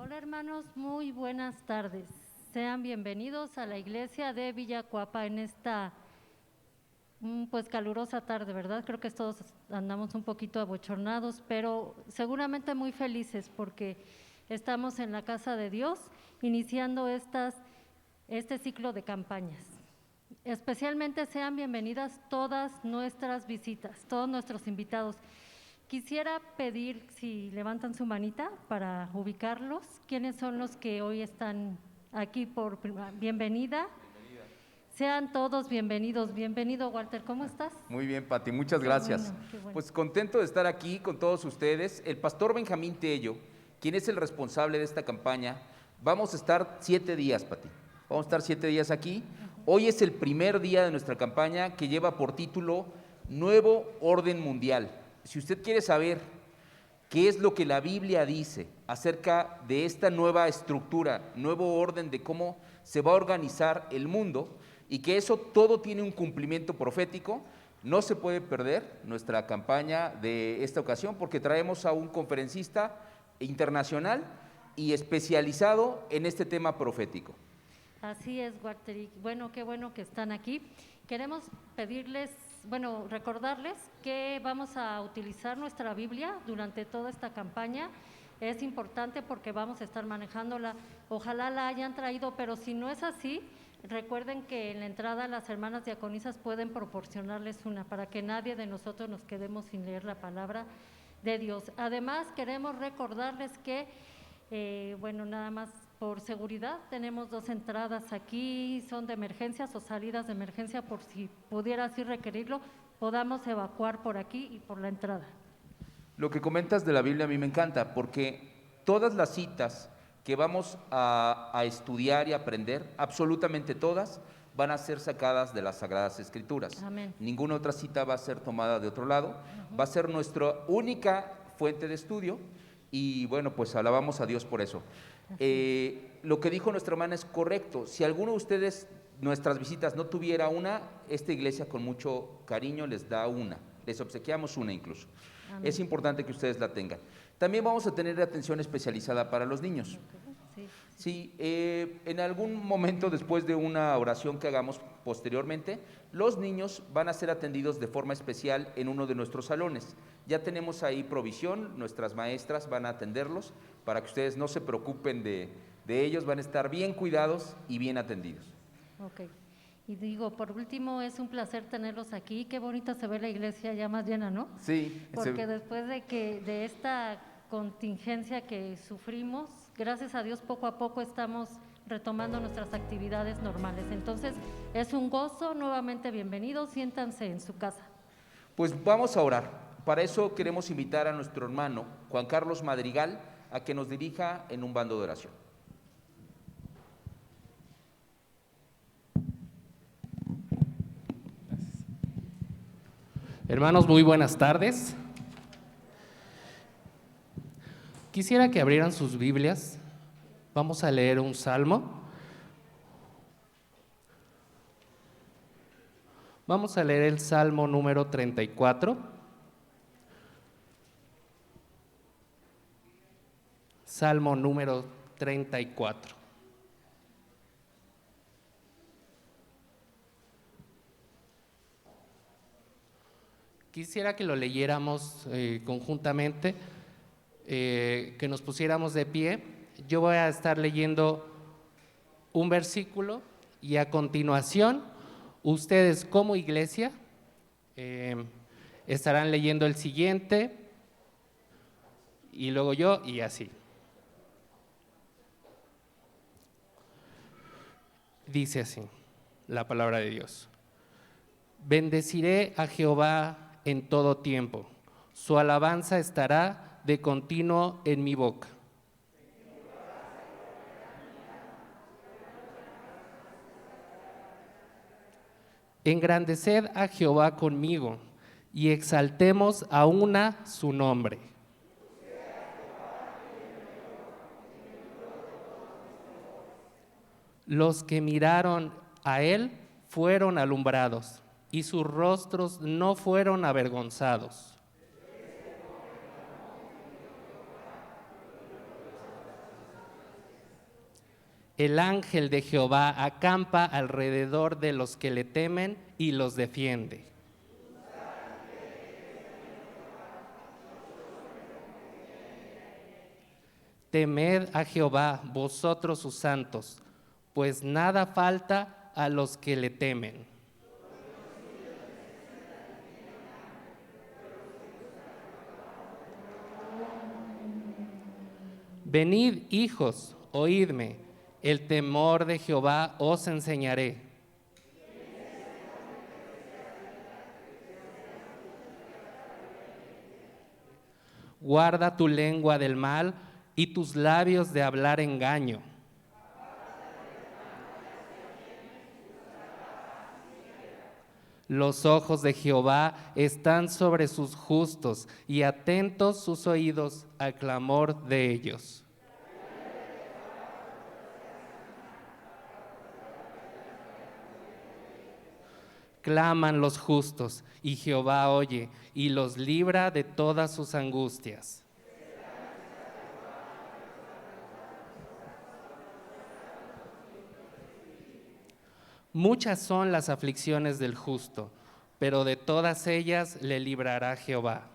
Hola hermanos, muy buenas tardes. Sean bienvenidos a la iglesia de Villacuapa en esta pues calurosa tarde, ¿verdad? Creo que todos andamos un poquito abochornados, pero seguramente muy felices porque estamos en la casa de Dios iniciando este ciclo de campañas. Especialmente sean bienvenidas todas nuestras visitas, todos nuestros invitados. Quisiera pedir si levantan su manita para ubicarlos. ¿Quiénes son los que hoy están aquí por bienvenida? Sean todos bienvenidos. Bienvenido, Walter. ¿Cómo estás? Muy bien, Pati, muchas Qué gracias. bueno, qué bueno. Pues contento de estar aquí con todos ustedes. El pastor Benjamín Tello, quien es el responsable de esta campaña, vamos a estar 7 días, Pati. Vamos a estar 7 días aquí. Hoy es el primer día de nuestra campaña que lleva por título Nuevo Orden Mundial. Si usted quiere saber qué es lo que la Biblia dice acerca de esta nueva estructura, nuevo orden de cómo se va a organizar el mundo y que eso todo tiene un cumplimiento profético, no se puede perder nuestra campaña de esta ocasión porque traemos a un conferencista internacional y especializado en este tema profético. Así es, Walter. Y bueno, qué bueno que están aquí. Queremos pedirles, recordarles que vamos a utilizar nuestra Biblia durante toda esta campaña. Es importante porque vamos a estar manejándola. Ojalá la hayan traído, pero si no es así, recuerden que en la entrada las hermanas diaconisas pueden proporcionarles una para que nadie de nosotros nos quedemos sin leer la palabra de Dios. Además, queremos recordarles que, nada más por seguridad, tenemos 2 entradas aquí, son de emergencias o salidas de emergencia, por si pudiera así requerirlo, podamos evacuar por aquí y por la entrada. Lo que comentas de la Biblia a mí me encanta porque todas las citas que vamos a estudiar y aprender, absolutamente todas, van a ser sacadas de las Sagradas Escrituras. Amén. Ninguna otra cita va a ser tomada de otro lado, va a ser nuestra única fuente de estudio y bueno, pues alabamos a Dios por eso. Lo que dijo nuestra hermana es correcto. Si alguno de ustedes, nuestras visitas, no tuviera una, esta iglesia con mucho cariño les da una, les obsequiamos una incluso. Amén. Es importante que ustedes la tengan. También vamos a tener atención especializada para los niños. Sí, en algún momento después de una oración que hagamos posteriormente, los niños van a ser atendidos de forma especial en uno de nuestros salones. Ya tenemos ahí provisión, nuestras maestras van a atenderlos para que ustedes no se preocupen de ellos, van a estar bien cuidados y bien atendidos. Ok. Y digo, por último, es un placer tenerlos aquí. Qué bonita se ve la iglesia ya más llena, ¿no? Sí. Porque después de esta contingencia que sufrimos, gracias a Dios poco a poco estamos retomando nuestras actividades normales. Entonces, es un gozo, nuevamente bienvenidos, siéntanse en su casa. Pues vamos a orar. Para eso queremos invitar a nuestro hermano Juan Carlos Madrigal a que nos dirija en un bando de oración. Hermanos, muy buenas tardes. Quisiera que abrieran sus Biblias. Vamos a leer un salmo. Vamos a leer el Salmo número 34. Salmo número 34. Quisiera que lo leyéramos conjuntamente, que nos pusiéramos de pie. Yo voy a estar leyendo un versículo y a continuación ustedes como iglesia estarán leyendo el siguiente y luego yo y así. Dice así la palabra de Dios: bendeciré a Jehová en todo tiempo, su alabanza estará de continuo en mi boca. Engrandeced a Jehová conmigo y exaltemos a una su nombre. Los que miraron a él fueron alumbrados y sus rostros no fueron avergonzados. El ángel de Jehová acampa alrededor de los que le temen y los defiende. Temed a Jehová, vosotros sus santos, pues nada falta a los que le temen. Venid, hijos, oídme, el temor de Jehová os enseñaré. Guarda tu lengua del mal y tus labios de hablar engaño. Los ojos de Jehová están sobre sus justos y atentos sus oídos al clamor de ellos. Claman los justos, y Jehová oye, y los libra de todas sus angustias. Muchas son las aflicciones del justo, pero de todas ellas le librará Jehová.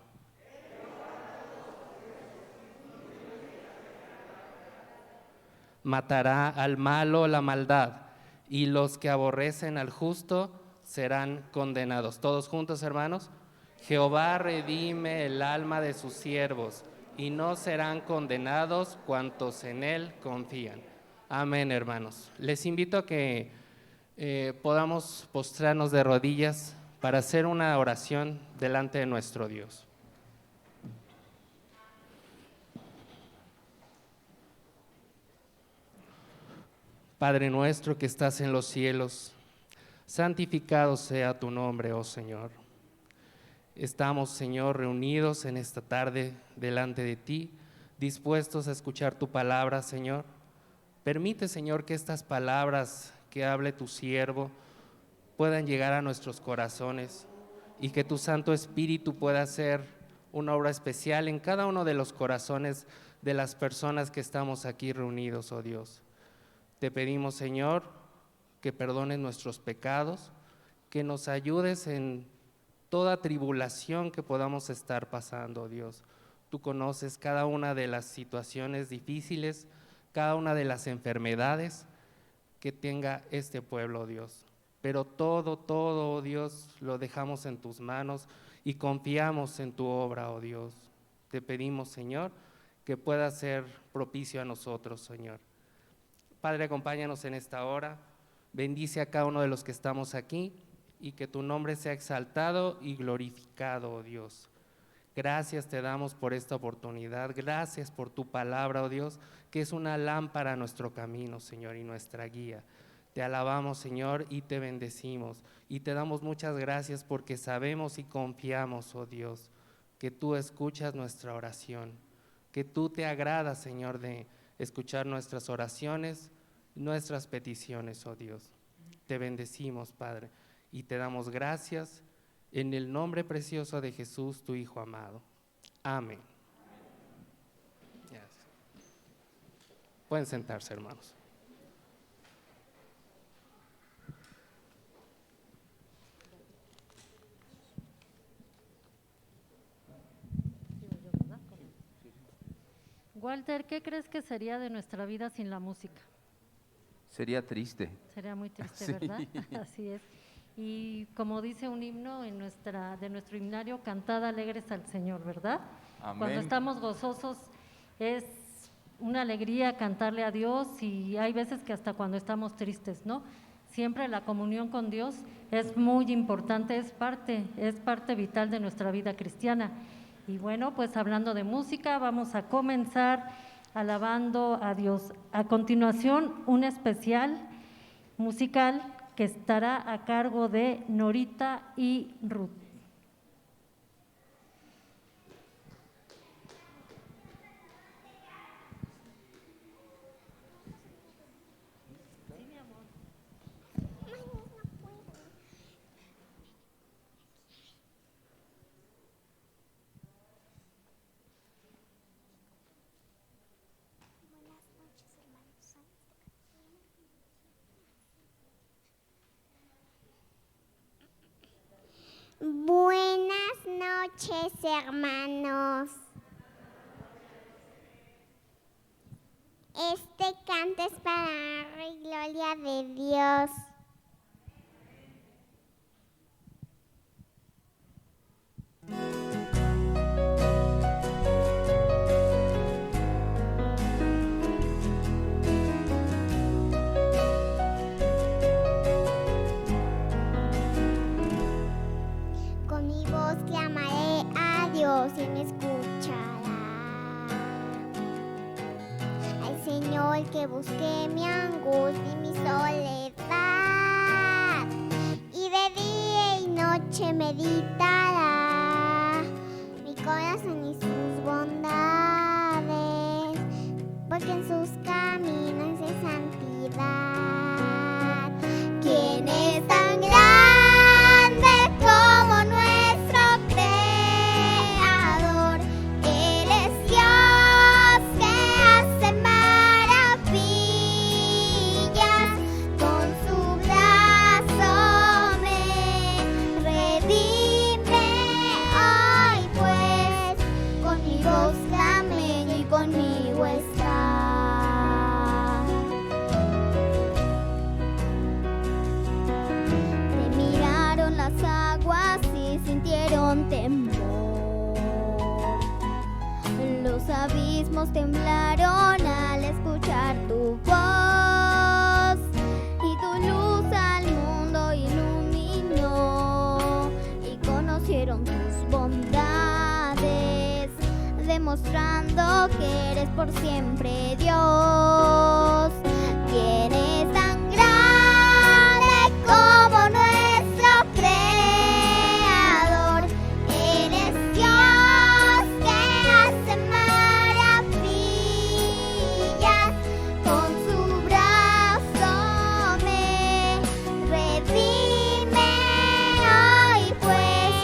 Matará al malo la maldad, y los que aborrecen al justo serán condenados. Todos juntos, hermanos. Jehová redime el alma de sus siervos, y no serán condenados cuantos en él confían. Amén, hermanos. Les invito a que podamos postrarnos de rodillas para hacer una oración delante de nuestro Dios. Padre nuestro que estás en los cielos, santificado sea tu nombre, oh Señor. Estamos, Señor, reunidos en esta tarde delante de ti, dispuestos a escuchar tu palabra, Señor. Permite, Señor, que estas palabras que hable tu siervo puedan llegar a nuestros corazones y que tu Santo Espíritu pueda hacer una obra especial en cada uno de los corazones de las personas que estamos aquí reunidos, oh Dios. Te pedimos, Señor, que perdones nuestros pecados, que nos ayudes en toda tribulación que podamos estar pasando, oh Dios. Tú conoces cada una de las situaciones difíciles, cada una de las enfermedades que tenga este pueblo, oh Dios. Pero todo, oh Dios, lo dejamos en tus manos y confiamos en tu obra, oh Dios. Te pedimos, Señor, que pueda ser propicio a nosotros, Señor. Padre, acompáñanos en esta hora. Bendice a cada uno de los que estamos aquí y que tu nombre sea exaltado y glorificado, oh Dios. Gracias te damos por esta oportunidad, gracias por tu palabra, oh Dios, que es una lámpara a nuestro camino, Señor, y nuestra guía. Te alabamos, Señor, y te bendecimos, y te damos muchas gracias porque sabemos y confiamos, oh Dios, que tú escuchas nuestra oración, que tú te agradas, Señor, de escuchar nuestras oraciones, nuestras peticiones, oh Dios. Te bendecimos, Padre, y te damos gracias en el nombre precioso de Jesús, tu Hijo amado. Amén. Yes. Pueden sentarse, hermanos. Walter, ¿qué crees que sería de nuestra vida sin la música? Sería triste. Sería muy triste, Sí. ¿verdad? Así es. Y como dice un himno en de nuestro himnario, cantad alegres al Señor, ¿verdad? Amén. Cuando estamos gozosos es una alegría cantarle a Dios, y hay veces que hasta cuando estamos tristes, ¿no? Siempre la comunión con Dios es muy importante, es parte vital de nuestra vida cristiana. Y bueno, pues hablando de música, vamos a comenzar alabando a Dios. A continuación, un especial musical que estará a cargo de Norita y Ruth. Buenas noches, hermanos. noches, hermanos. Este canto es para honra y gloria de Dios. Con mi voz clamaré a Dios y me escuchará. Al Señor que busqué mi angustia y mi soledad, y de día y noche meditará mi corazón y sus bondades, porque en sus caminos de santidad. ¿Quién es tan grande como nuestro Creador? Él es Dios que hace maravillas, con su brazo me redime hoy, pues con mi voz clamé y conmigo está. Te miraron las aguas y sintieron temblor. Los abismos temblaron al escuchar tu voz, y tu luz al mundo iluminó, y conocieron tus bondades, demostrando que eres por siempre Dios. ¿Quién es tan grande como nuestro Creador? Él es Dios que hace maravillas, con su brazo me redime hoy, pues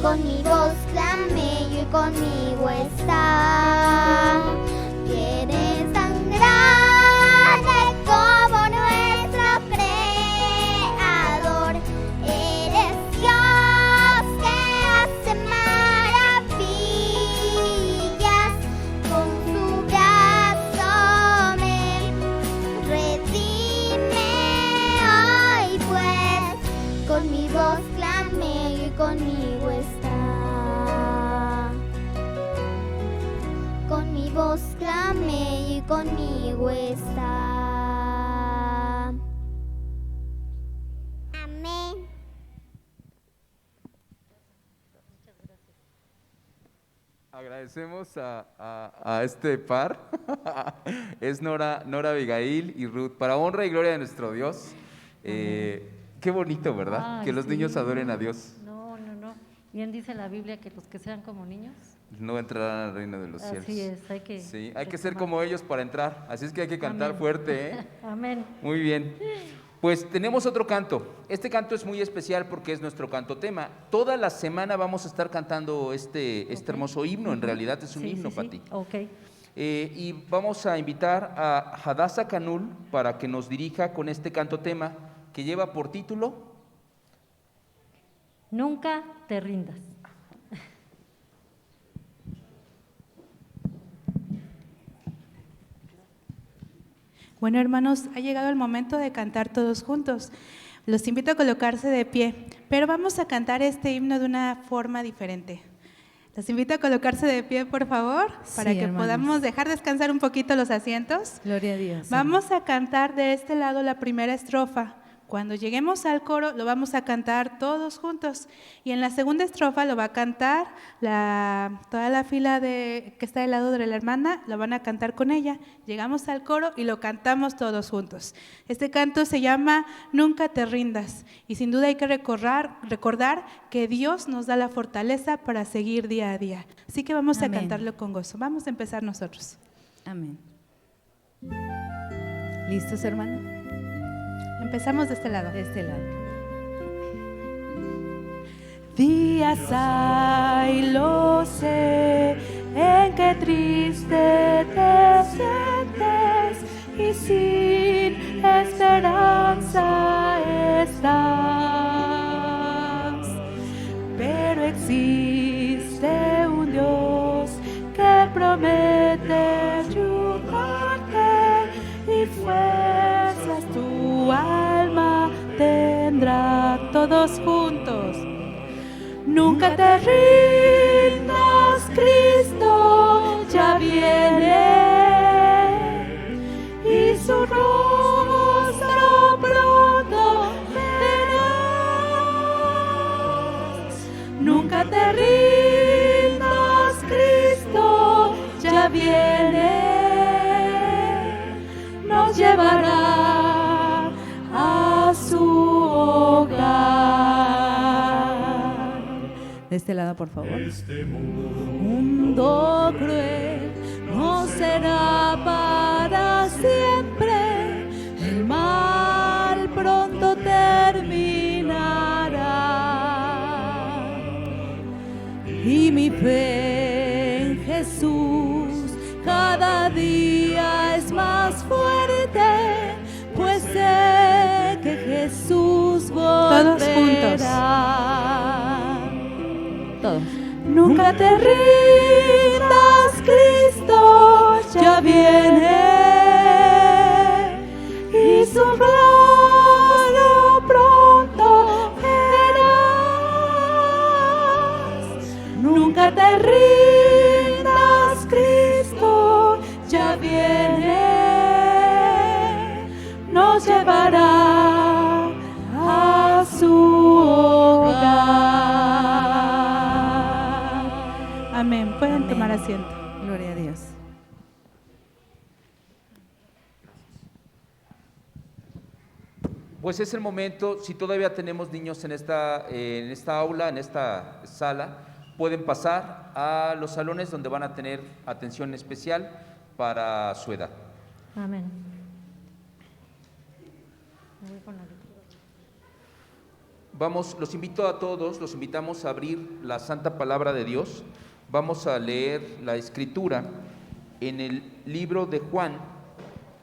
con mi voz clamé y conmigo está. ¿Quién es tan grande como nuestro Creador? Él es Dios que hace maravillas, con su brazo me redime hoy, pues con mi voz clamé y conmigo está. Con mi voz clamé y conmigo está. Amén. Agradecemos a este par, es Nora Abigail y Ruth, para honra y gloria de nuestro Dios. Qué bonito, ¿verdad? Ay, Que los sí. niños adoren a Dios. No. Bien dice la Biblia que los que sean como niños. No entrarán al reino de los cielos. Así es, hay que. Sí, hay que ser retomar. como ellos para entrar. Así es que hay que cantar Amén. fuerte, ¿eh? Amén. Muy bien. Pues tenemos otro canto. Este canto es muy especial porque es nuestro canto tema. Toda la semana vamos a estar cantando este Ok. hermoso himno. En realidad es un Sí, himno, sí, Pati. sí. Ok. Y vamos a invitar a Hadassah Canul para que nos dirija con este canto tema que lleva por título Nunca te rindas. Bueno, hermanos, ha llegado el momento de cantar todos juntos. Los invito a colocarse de pie, pero vamos a cantar este himno de una forma diferente. Los invito a colocarse de pie, por favor, para Sí, que hermanos. podamos dejar descansar un poquito los asientos. Gloria a Dios. Vamos a cantar de este lado la primera estrofa. Cuando lleguemos al coro lo vamos a cantar todos juntos, y en la segunda estrofa lo va a cantar toda la fila que está del lado de la hermana, lo van a cantar con ella. Llegamos al coro y lo cantamos todos juntos. Este canto se llama Nunca te rindas, y sin duda hay que recordar que Dios nos da la fortaleza para seguir día a día. Así que vamos a Amén. cantarlo con gozo. Vamos a empezar nosotros. Amén. ¿Listos, hermano? Empezamos de este lado. De este lado. Días hay, lo sé, en que triste te sientes y sin esperanza estás. Pero existe todos juntos. Nunca te rindas, Cristo ya viene, y su rostro pronto verás. Nunca te rindas, Cristo ya viene, nos llevará a su hogar. De este lado, por favor. Mundo cruel no será para siempre, el mal pronto terminará. Y mi fe en Jesús cada día es más fuerte, pues sé que Jesús volverá. Todos juntos. Todos. Nunca te rindas, Cristo ya viene, y su gloria pronto verás. Nunca te rindas, Cristo ya viene, nos llevará a su hogar. Amén. Pueden Amén. tomar asiento. Gloria a Dios. Pues es el momento, si todavía tenemos niños en esta aula, en esta sala, pueden pasar a los salones donde van a tener atención especial para su edad. Amén. Me voy con la lectura. Vamos, los invito a todos, los invitamos a abrir la Santa Palabra de Dios. Vamos a leer la Escritura en el libro de Juan,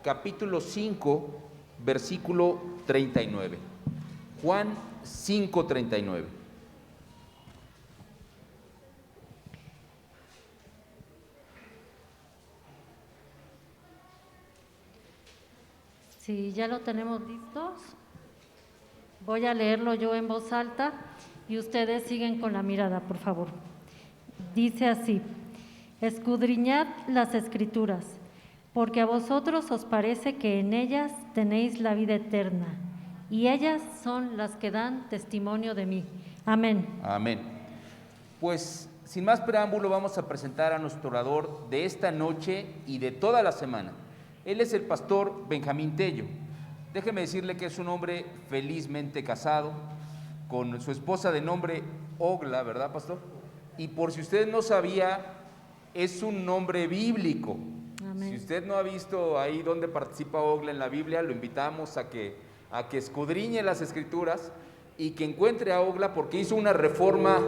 capítulo 5, versículo 39. Juan 5, 39. Si ya lo tenemos listos, voy a leerlo yo en voz alta y ustedes siguen con la mirada, por favor. Dice así: escudriñad las Escrituras, porque a vosotros os parece que en ellas tenéis la vida eterna, y ellas son las que dan testimonio de mí. Amén. Amén. Pues sin más preámbulo vamos a presentar a nuestro orador de esta noche y de toda la semana. Él es el pastor Benjamín Tello. Déjeme decirle que es un hombre felizmente casado con su esposa de nombre Ogla, ¿verdad, pastor? Y por si usted no sabía, es un nombre bíblico. Amén. Si usted no ha visto ahí donde participa Ogla en la Biblia, lo invitamos a que escudriñe las Escrituras y que encuentre a Ogla, porque hizo una reforma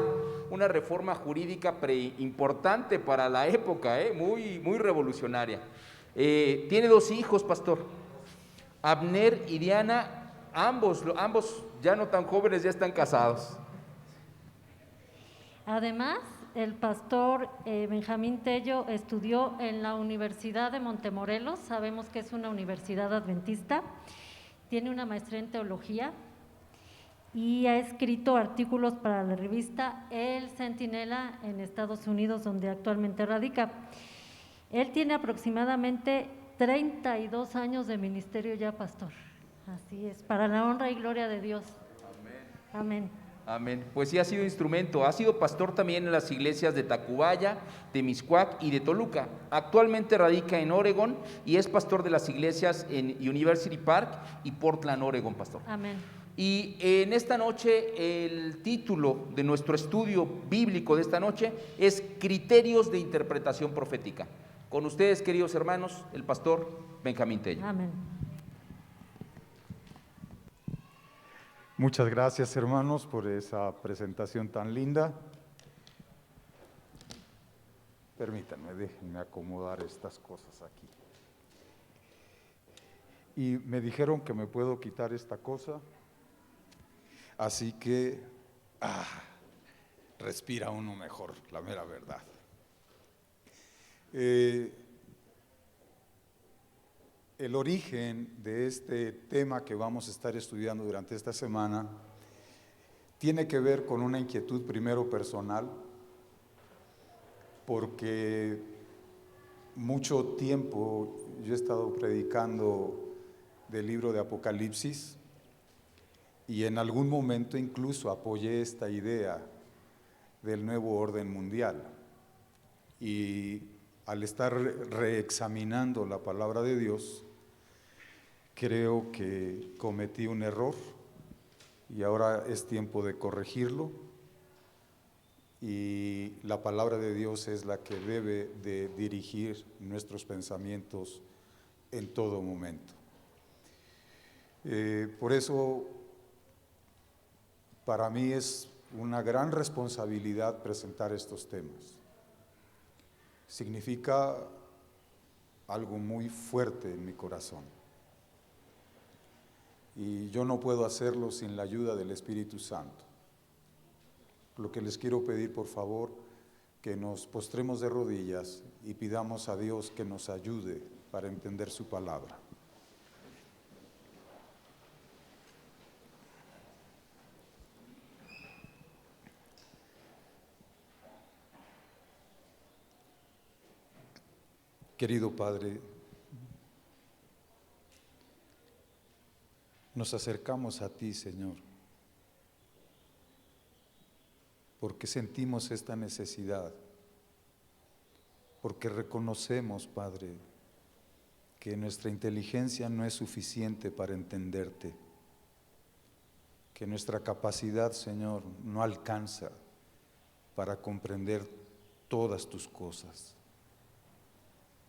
jurídica importante para la época, muy revolucionaria. Tiene 2 hijos, pastor, Abner y Diana, ambos ya no tan jóvenes, ya están casados. Además, el pastor Benjamín Tello estudió en la Universidad de Montemorelos, sabemos que es una universidad adventista, tiene una maestría en teología y ha escrito artículos para la revista El Centinela en Estados Unidos, donde actualmente radica. Él tiene aproximadamente 32 años de ministerio ya, pastor. Así es, para la honra y gloria de Dios. Amén. Amén. Pues sí, ha sido instrumento, ha sido pastor también en las iglesias de Tacubaya, de Mixcoac y de Toluca. Actualmente radica en Oregón y es pastor de las iglesias en University Park y Portland, Oregón, pastor. Amén. Y en esta noche el título de nuestro estudio bíblico de esta noche es Criterios de Interpretación Profética. Con ustedes, queridos hermanos, el pastor Benjamín Tello. Amén. Muchas gracias, hermanos, por esa presentación tan linda. Permítanme, déjenme acomodar estas cosas aquí. Y me dijeron que me puedo quitar esta cosa, así que respira uno mejor, la mera verdad. El origen de este tema que vamos a estar estudiando durante esta semana tiene que ver con una inquietud primero personal, porque mucho tiempo yo he estado predicando del libro de Apocalipsis y en algún momento incluso apoyé esta idea del nuevo orden mundial. Y al estar reexaminando la palabra de Dios, creo que cometí un error y ahora es tiempo de corregirlo, y la palabra de Dios es la que debe de dirigir nuestros pensamientos en todo momento. Por eso, para mí es una gran responsabilidad presentar estos temas. Significa algo muy fuerte en mi corazón. Y yo no puedo hacerlo sin la ayuda del Espíritu Santo. Lo que les quiero pedir, por favor, que nos postremos de rodillas y pidamos a Dios que nos ayude para entender su palabra. Querido Padre, nos acercamos a ti, Señor, porque sentimos esta necesidad, porque reconocemos, Padre, que nuestra inteligencia no es suficiente para entenderte, que nuestra capacidad, Señor, no alcanza para comprender todas tus cosas.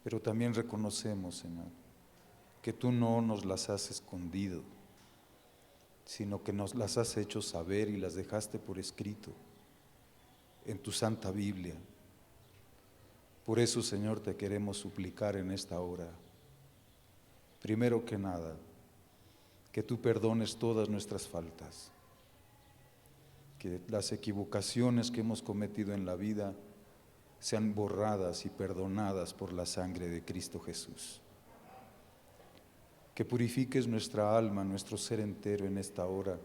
Pero también reconocemos, Señor, que tú no nos las has escondido, sino que nos las has hecho saber y las dejaste por escrito en tu Santa Biblia. Por eso, Señor, te queremos suplicar en esta hora, primero que nada, que tú perdones todas nuestras faltas, que las equivocaciones que hemos cometido en la vida sean borradas y perdonadas por la sangre de Cristo Jesús. Que purifiques nuestra alma, nuestro ser entero en esta hora,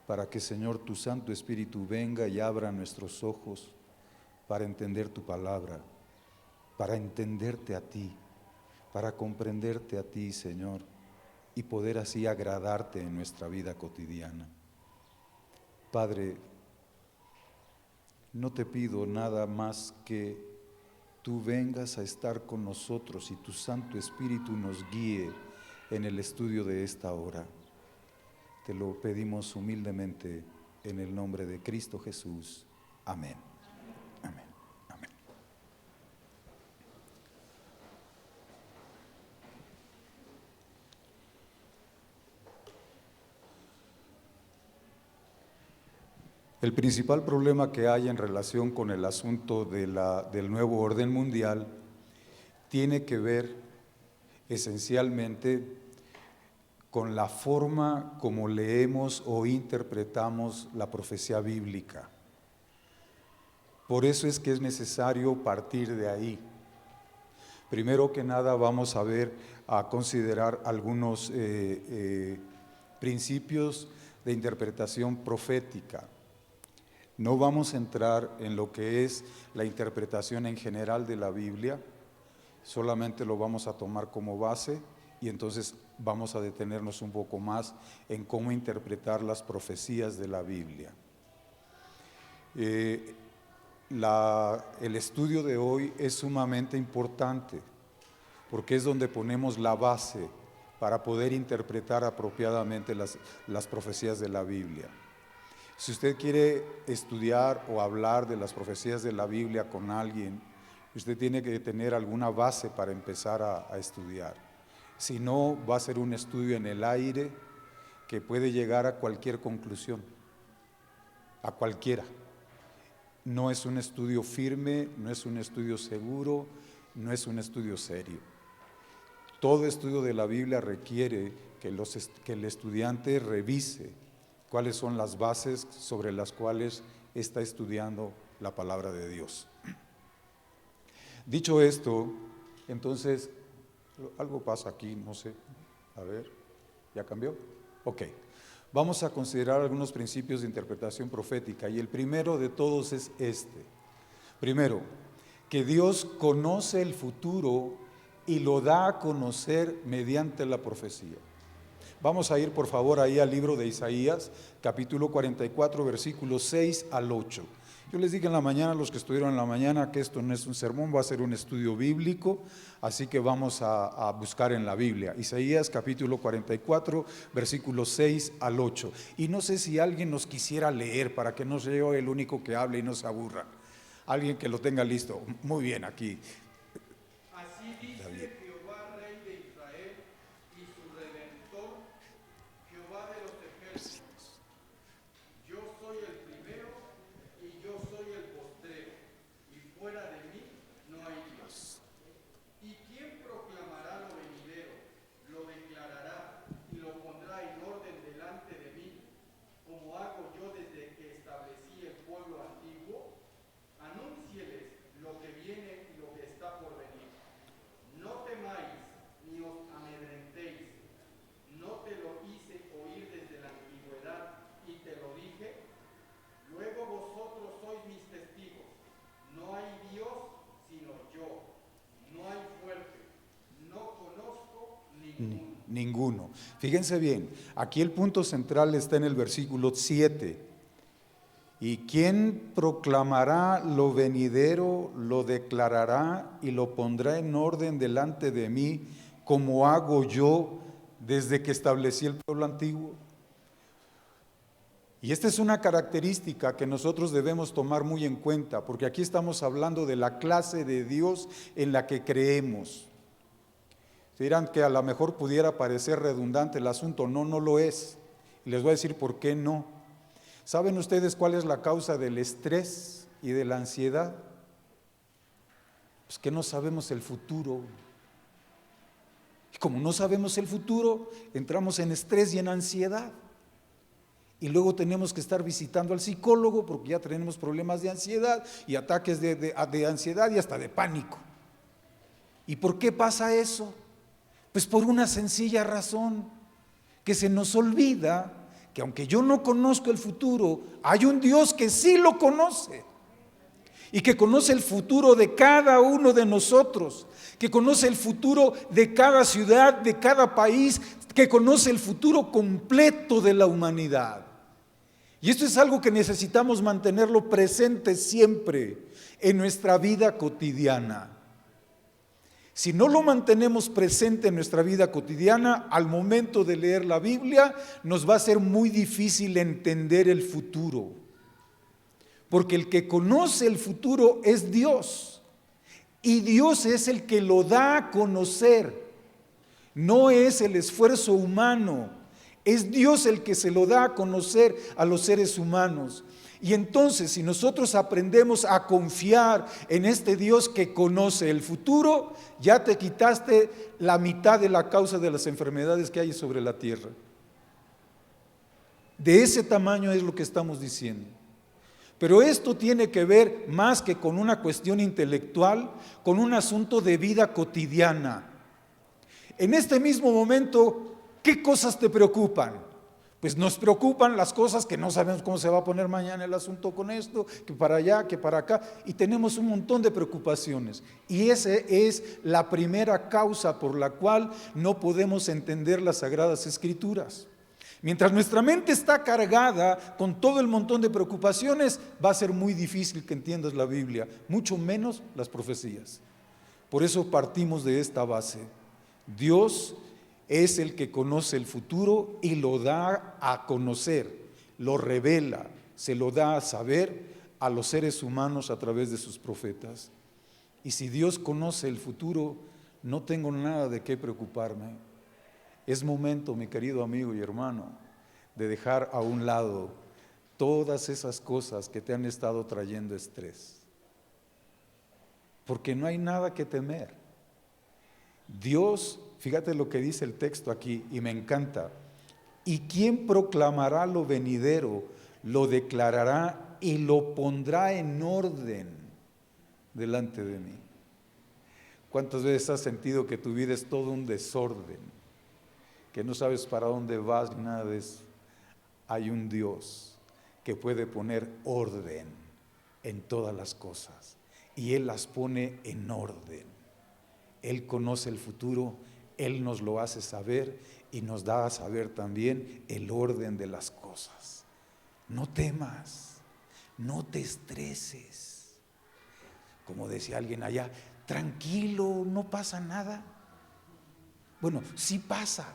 para que, Señor, tu Santo Espíritu venga y abra nuestros ojos para entender tu palabra, para entenderte a ti, para comprenderte a ti, Señor, y poder así agradarte en nuestra vida cotidiana. Padre, no te pido nada más que tú vengas a estar con nosotros y tu Santo Espíritu nos guíe en el estudio de esta hora. Te lo pedimos humildemente en el nombre de Cristo Jesús. Amén. Amén. Amén. El principal problema que hay en relación con el asunto del nuevo orden mundial tiene que ver esencialmente con la forma como leemos o interpretamos la profecía bíblica. Por eso es que es necesario partir de ahí. Primero que nada vamos a considerar algunos principios de interpretación profética. No vamos a entrar en lo que es la interpretación en general de la Biblia, solamente lo vamos a tomar como base y entonces vamos a detenernos un poco más en cómo interpretar las profecías de la Biblia. El estudio de hoy es sumamente importante porque es donde ponemos la base para poder interpretar apropiadamente las profecías de la Biblia. Si usted quiere estudiar o hablar de las profecías de la Biblia con alguien, usted tiene que tener alguna base para empezar a estudiar. Si no, va a ser un estudio en el aire que puede llegar a cualquier conclusión, a cualquiera. No es un estudio firme, no es un estudio seguro, no es un estudio serio. Todo estudio de la Biblia requiere que el estudiante revise cuáles son las bases sobre las cuales está estudiando la palabra de Dios. Dicho esto, entonces, algo pasa aquí, no sé, a ver, ¿ya cambió? Ok, Vamos a considerar algunos principios de interpretación profética y el primero de todos es este. Primero, que Dios conoce el futuro y lo da a conocer mediante la profecía. Vamos a ir por favor ahí al libro de Isaías, capítulo 44, versículos 6 al 8. Yo les dije en la mañana, a los que estuvieron en la mañana, que esto no es un sermón, va a ser un estudio bíblico, así que vamos a buscar en la Biblia. Isaías capítulo 44, versículos 6 al 8. Y no sé si alguien nos quisiera leer para que no sea yo el único que hable y no se aburra. Alguien que lo tenga listo. Muy bien, aquí. Así dice David. Jehová, Rey de Israel, y su Redentor, Jehová de los ejércitos. Yo soy el primero y yo soy el postrero, y fuera de mí no hay Dios. ¿Y quién proclamará lo venidero, lo declarará y lo pondrá en orden delante de mí, como hago yo desde que establecí el pueblo antiguo? Anúncieles lo que viene y lo que está por venir. No temáis ni os amedrentéis. No te lo hice oír desde la antigüedad y te lo dije. Luego vosotros sois mis testigos. No hay Dios sino yo. No hay fuerte. No conozco ninguno. Ninguno. Fíjense bien, aquí el punto central está en el versículo 7. ¿Y quién proclamará lo venidero, lo declarará y lo pondrá en orden delante de mí, como hago yo desde que establecí el pueblo antiguo? Y esta es una característica que nosotros debemos tomar muy en cuenta, porque aquí estamos hablando de la clase de Dios en la que creemos. Dirán que a lo mejor pudiera parecer redundante el asunto. No, no lo es. Y les voy a decir por qué no. ¿Saben ustedes cuál es la causa del estrés y de la ansiedad? Pues que no sabemos el futuro. Y como no sabemos el futuro, entramos en estrés y en ansiedad. Y luego tenemos que estar visitando al psicólogo porque ya tenemos problemas de ansiedad y ataques de ansiedad y hasta de pánico. ¿Y por qué pasa eso? Pues por una sencilla razón, que se nos olvida que aunque yo no conozco el futuro, hay un Dios que sí lo conoce y que conoce el futuro de cada uno de nosotros, que conoce el futuro de cada ciudad, de cada país, que conoce el futuro completo de la humanidad. Y esto es algo que necesitamos mantenerlo presente siempre en nuestra vida cotidiana. Si no lo mantenemos presente en nuestra vida cotidiana, al momento de leer la Biblia, nos va a ser muy difícil entender el futuro. Porque el que conoce el futuro es Dios. Y Dios es el que lo da a conocer. No es el esfuerzo humano. Es Dios el que se lo da a conocer a los seres humanos. Y entonces, si nosotros aprendemos a confiar en este Dios que conoce el futuro, ya te quitaste la mitad de la causa de las enfermedades que hay sobre la tierra. De ese tamaño es lo que estamos diciendo. Pero esto tiene que ver más que con una cuestión intelectual, con un asunto de vida cotidiana. En este mismo momento, ¿qué cosas te preocupan? Pues nos preocupan las cosas que no sabemos cómo se va a poner mañana el asunto con esto, que para allá, que para acá, y tenemos un montón de preocupaciones. Y esa es la primera causa por la cual no podemos entender las Sagradas Escrituras. Mientras nuestra mente está cargada con todo el montón de preocupaciones, va a ser muy difícil que entiendas la Biblia, mucho menos las profecías. Por eso partimos de esta base. Dios es el que conoce el futuro y lo da a conocer, lo revela, se lo da a saber a los seres humanos a través de sus profetas. Y si Dios conoce el futuro, no tengo nada de qué preocuparme. Es momento, mi querido amigo y hermano, de dejar a un lado todas esas cosas que te han estado trayendo estrés. Porque no hay nada que temer. Dios, fíjate lo que dice el texto aquí y me encanta. ¿Y quién proclamará lo venidero, lo declarará y lo pondrá en orden delante de mí? ¿Cuántas veces has sentido que tu vida es todo un desorden? Que no sabes para dónde vas ni nada de eso. hay un Dios que puede poner orden en todas las cosas y Él las pone en orden. Él conoce el futuro, Él nos lo hace saber y nos da a saber también el orden de las cosas. No temas, no te estreses. Como decía alguien allá, tranquilo, no pasa nada. Bueno, sí pasa,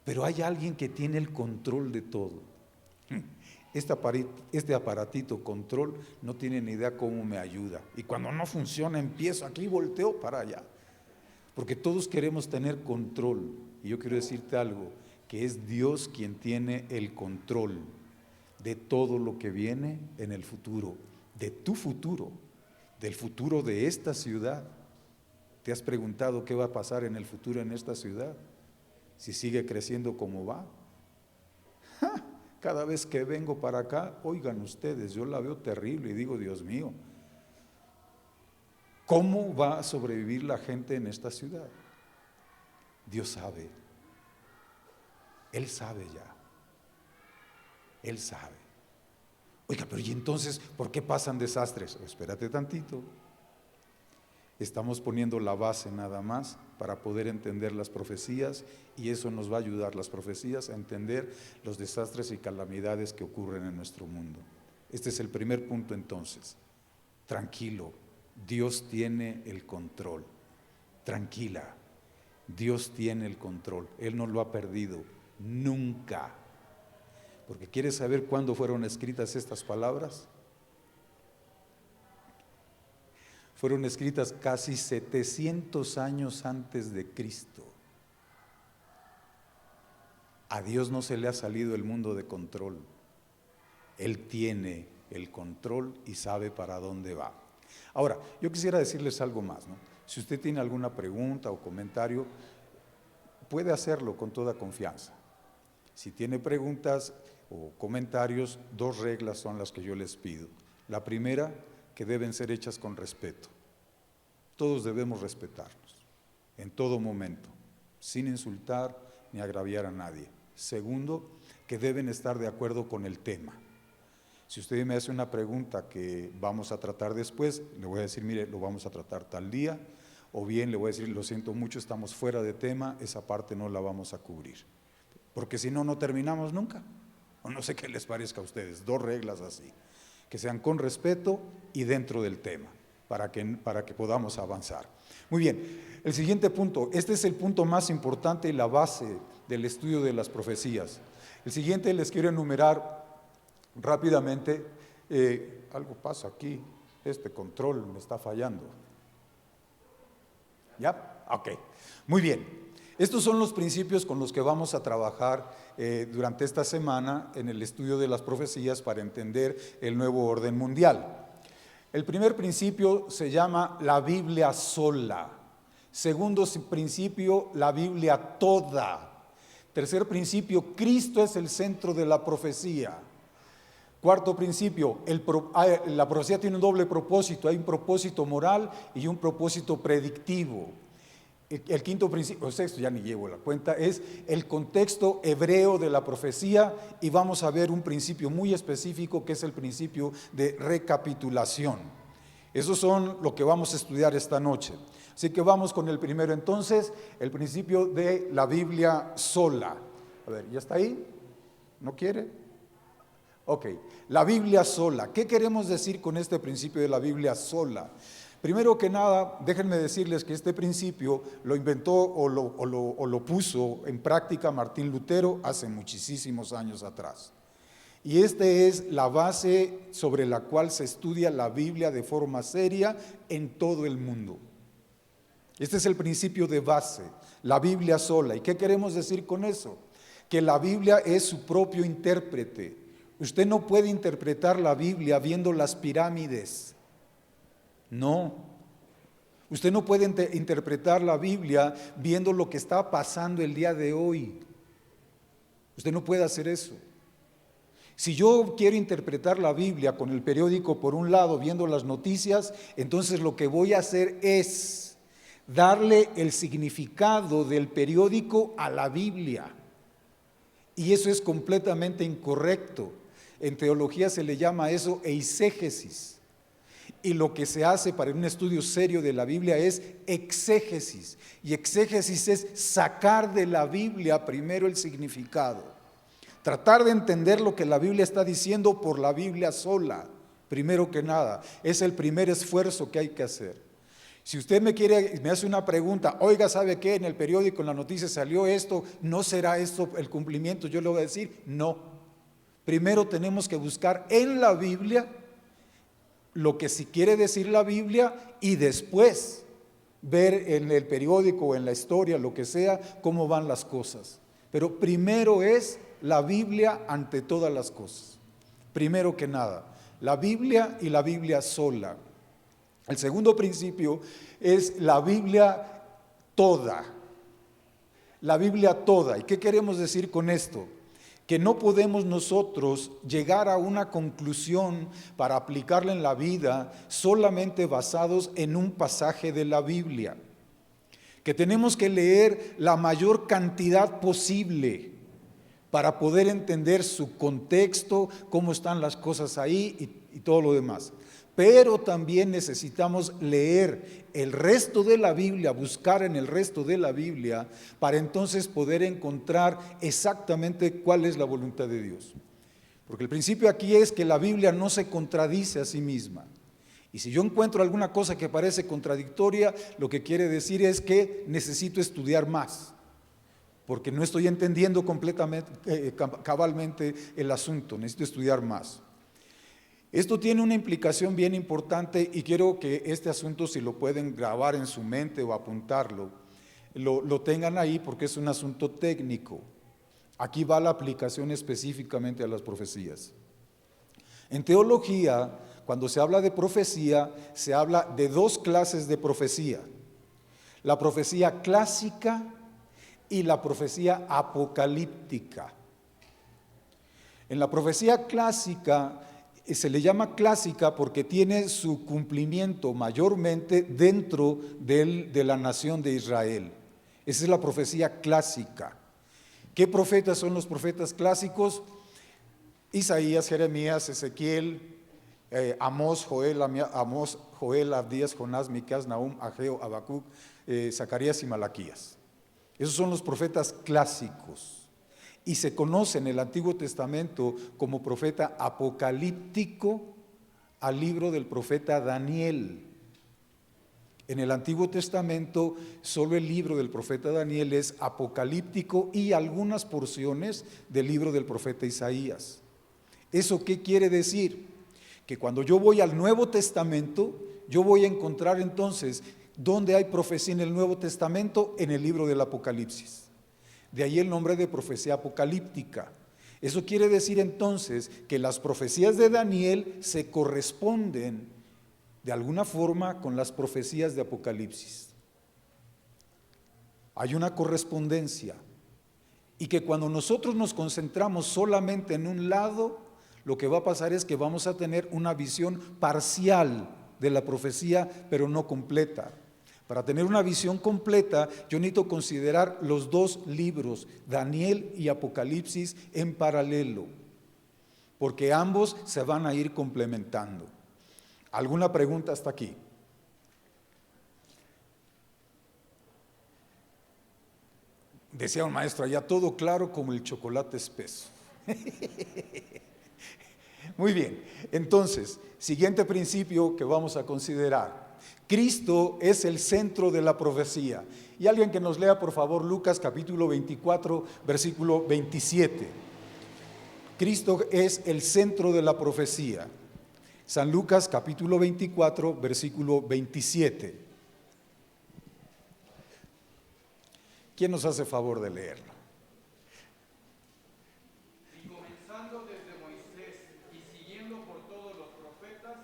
pero hay alguien que tiene el control de todo. Este aparatito control no tiene ni idea cómo me ayuda. Y cuando no funciona, empiezo aquí y volteo para allá. Porque todos queremos tener control. Y yo quiero decirte algo, que es Dios quien tiene el control de todo lo que viene en el futuro, de tu futuro, del futuro de esta ciudad. ¿Te has preguntado qué va a pasar en el futuro en esta ciudad? Si sigue creciendo como va. Cada vez que vengo para acá, oigan ustedes, yo la veo terrible y digo, Dios mío, ¿cómo va a sobrevivir la gente en esta ciudad? Dios sabe. Él sabe ya. Él sabe. Oiga, pero ¿y entonces por qué pasan desastres? Espérate tantito. Estamos poniendo la base nada más para poder entender las profecías y eso nos va a ayudar, las profecías, a entender los desastres y calamidades que ocurren en nuestro mundo. Este es el primer punto entonces. Tranquilo, Dios tiene el control. Tranquila, Dios tiene el control. Él no lo ha perdido, nunca. Porque ¿quieres saber cuándo fueron escritas estas palabras? Fueron escritas casi 700 años antes de Cristo. A Dios no se le ha salido el mundo de control. Él tiene el control y sabe para dónde va. Ahora, yo quisiera decirles algo más, ¿no? Si usted tiene alguna pregunta o comentario, puede hacerlo con toda confianza. Si tiene preguntas o comentarios, 2 reglas son las que yo les pido. La primera, que deben ser hechas con respeto. Todos debemos respetarnos en todo momento, sin insultar ni agraviar a nadie. Segundo, que deben estar de acuerdo con el tema. Si usted me hace una pregunta que vamos a tratar después, le voy a decir, mire, lo vamos a tratar tal día, o bien le voy a decir, lo siento mucho, estamos fuera de tema, esa parte no la vamos a cubrir. Porque si no, no terminamos nunca. O no sé qué les parezca a ustedes, 2 reglas así. Que sean con respeto y dentro del tema, para que podamos avanzar. Muy bien, el siguiente punto, este es el punto más importante y la base del estudio de las profecías. El siguiente les quiero enumerar rápidamente, algo pasa aquí, este control me está fallando. ¿Ya? Ok, muy bien. Estos son los principios con los que vamos a trabajar durante esta semana en el estudio de las profecías para entender el nuevo orden mundial. El primer principio se llama la Biblia sola. Segundo principio, la Biblia toda. Tercer principio, Cristo es el centro de la profecía. Cuarto principio, la profecía tiene un doble propósito. Hay un propósito moral y un propósito predictivo. El quinto principio, o sexto, ya ni llevo la cuenta, es el contexto hebreo de la profecía y vamos a ver un principio muy específico que es el principio de recapitulación. Esos son lo que vamos a estudiar esta noche. Así que vamos con el primero entonces, el principio de la Biblia sola. A ver, ¿ya está ahí? ¿No quiere? Ok, la Biblia sola. ¿Qué queremos decir con este principio de la Biblia sola? Primero que nada, déjenme decirles que este principio lo inventó o lo puso en práctica Martín Lutero hace muchísimos años atrás. Y esta es la base sobre la cual se estudia la Biblia de forma seria en todo el mundo. Este es el principio de base, la Biblia sola. ¿Y qué queremos decir con eso? Que la Biblia es su propio intérprete. Usted no puede interpretar la Biblia viendo las pirámides. No, usted no puede interpretar la Biblia viendo lo que está pasando el día de hoy. Usted no puede hacer eso. Si yo quiero interpretar la Biblia con el periódico por un lado, viendo las noticias, entonces lo que voy a hacer es darle el significado del periódico a la Biblia. Y eso es completamente incorrecto. En teología se le llama eso eisegesis. Y lo que se hace para un estudio serio de la Biblia es exégesis. Y exégesis es sacar de la Biblia primero el significado. Tratar de entender lo que la Biblia está diciendo por la Biblia sola, primero que nada. Es el primer esfuerzo que hay que hacer. Si usted me hace una pregunta, oiga, ¿sabe qué? En el periódico, en la noticia salió esto, ¿no será esto el cumplimiento? Yo le voy a decir, no. Primero tenemos que buscar en la Biblia lo que sí quiere decir la Biblia y después ver en el periódico o en la historia, lo que sea, cómo van las cosas. Pero primero es la Biblia ante todas las cosas. Primero que nada, la Biblia y la Biblia sola. El segundo principio es la Biblia toda. La Biblia toda. ¿Y qué queremos decir con esto? Que no podemos nosotros llegar a una conclusión para aplicarla en la vida solamente basados en un pasaje de la Biblia. Que tenemos que leer la mayor cantidad posible para poder entender su contexto, cómo están las cosas ahí y todo lo demás. Pero también necesitamos leer el resto de la Biblia, buscar en el resto de la Biblia, para entonces poder encontrar exactamente cuál es la voluntad de Dios. Porque el principio aquí es que la Biblia no se contradice a sí misma. Y si yo encuentro alguna cosa que parece contradictoria, lo que quiere decir es que necesito estudiar más, porque no estoy entendiendo completamente, cabalmente el asunto, necesito estudiar más. Esto tiene una implicación bien importante y quiero que este asunto, si lo pueden grabar en su mente o apuntarlo, lo tengan ahí porque es un asunto técnico. Aquí va la aplicación específicamente a las profecías. En teología, cuando se habla de profecía, se habla de dos clases de profecía: la profecía clásica y la profecía apocalíptica. En la profecía clásica se le llama clásica porque tiene su cumplimiento mayormente dentro de la nación de Israel. Esa es la profecía clásica. ¿Qué profetas son los profetas clásicos? Isaías, Jeremías, Ezequiel, Amós, Joel, Abdías, Jonás, Miqueas, Nahum, Ageo, Habacuc, Zacarías y Malaquías. Esos son los profetas clásicos. Y se conoce en el Antiguo Testamento como profeta apocalíptico al libro del profeta Daniel. En el Antiguo Testamento solo el libro del profeta Daniel es apocalíptico y algunas porciones del libro del profeta Isaías. ¿Eso qué quiere decir? Que cuando yo voy al Nuevo Testamento, yo voy a encontrar entonces ¿dónde hay profecía en el Nuevo Testamento? En el libro del Apocalipsis. De ahí el nombre de profecía apocalíptica. Eso quiere decir entonces que las profecías de Daniel se corresponden de alguna forma con las profecías de Apocalipsis. Hay una correspondencia. Y que cuando nosotros nos concentramos solamente en un lado, lo que va a pasar es que vamos a tener una visión parcial de la profecía, pero no completa. Para tener una visión completa, yo necesito considerar los dos libros, Daniel y Apocalipsis, en paralelo, porque ambos se van a ir complementando. ¿Alguna pregunta hasta aquí? Decía un maestro allá, todo claro como el chocolate espeso. Muy bien, entonces, siguiente principio que vamos a considerar. Cristo es el centro de la profecía. Y alguien que nos lea, por favor, Lucas capítulo 24, versículo 27. Cristo es el centro de la profecía. San Lucas capítulo 24, versículo 27. ¿Quién nos hace favor de leerlo? Y comenzando desde Moisés y siguiendo por todos los profetas,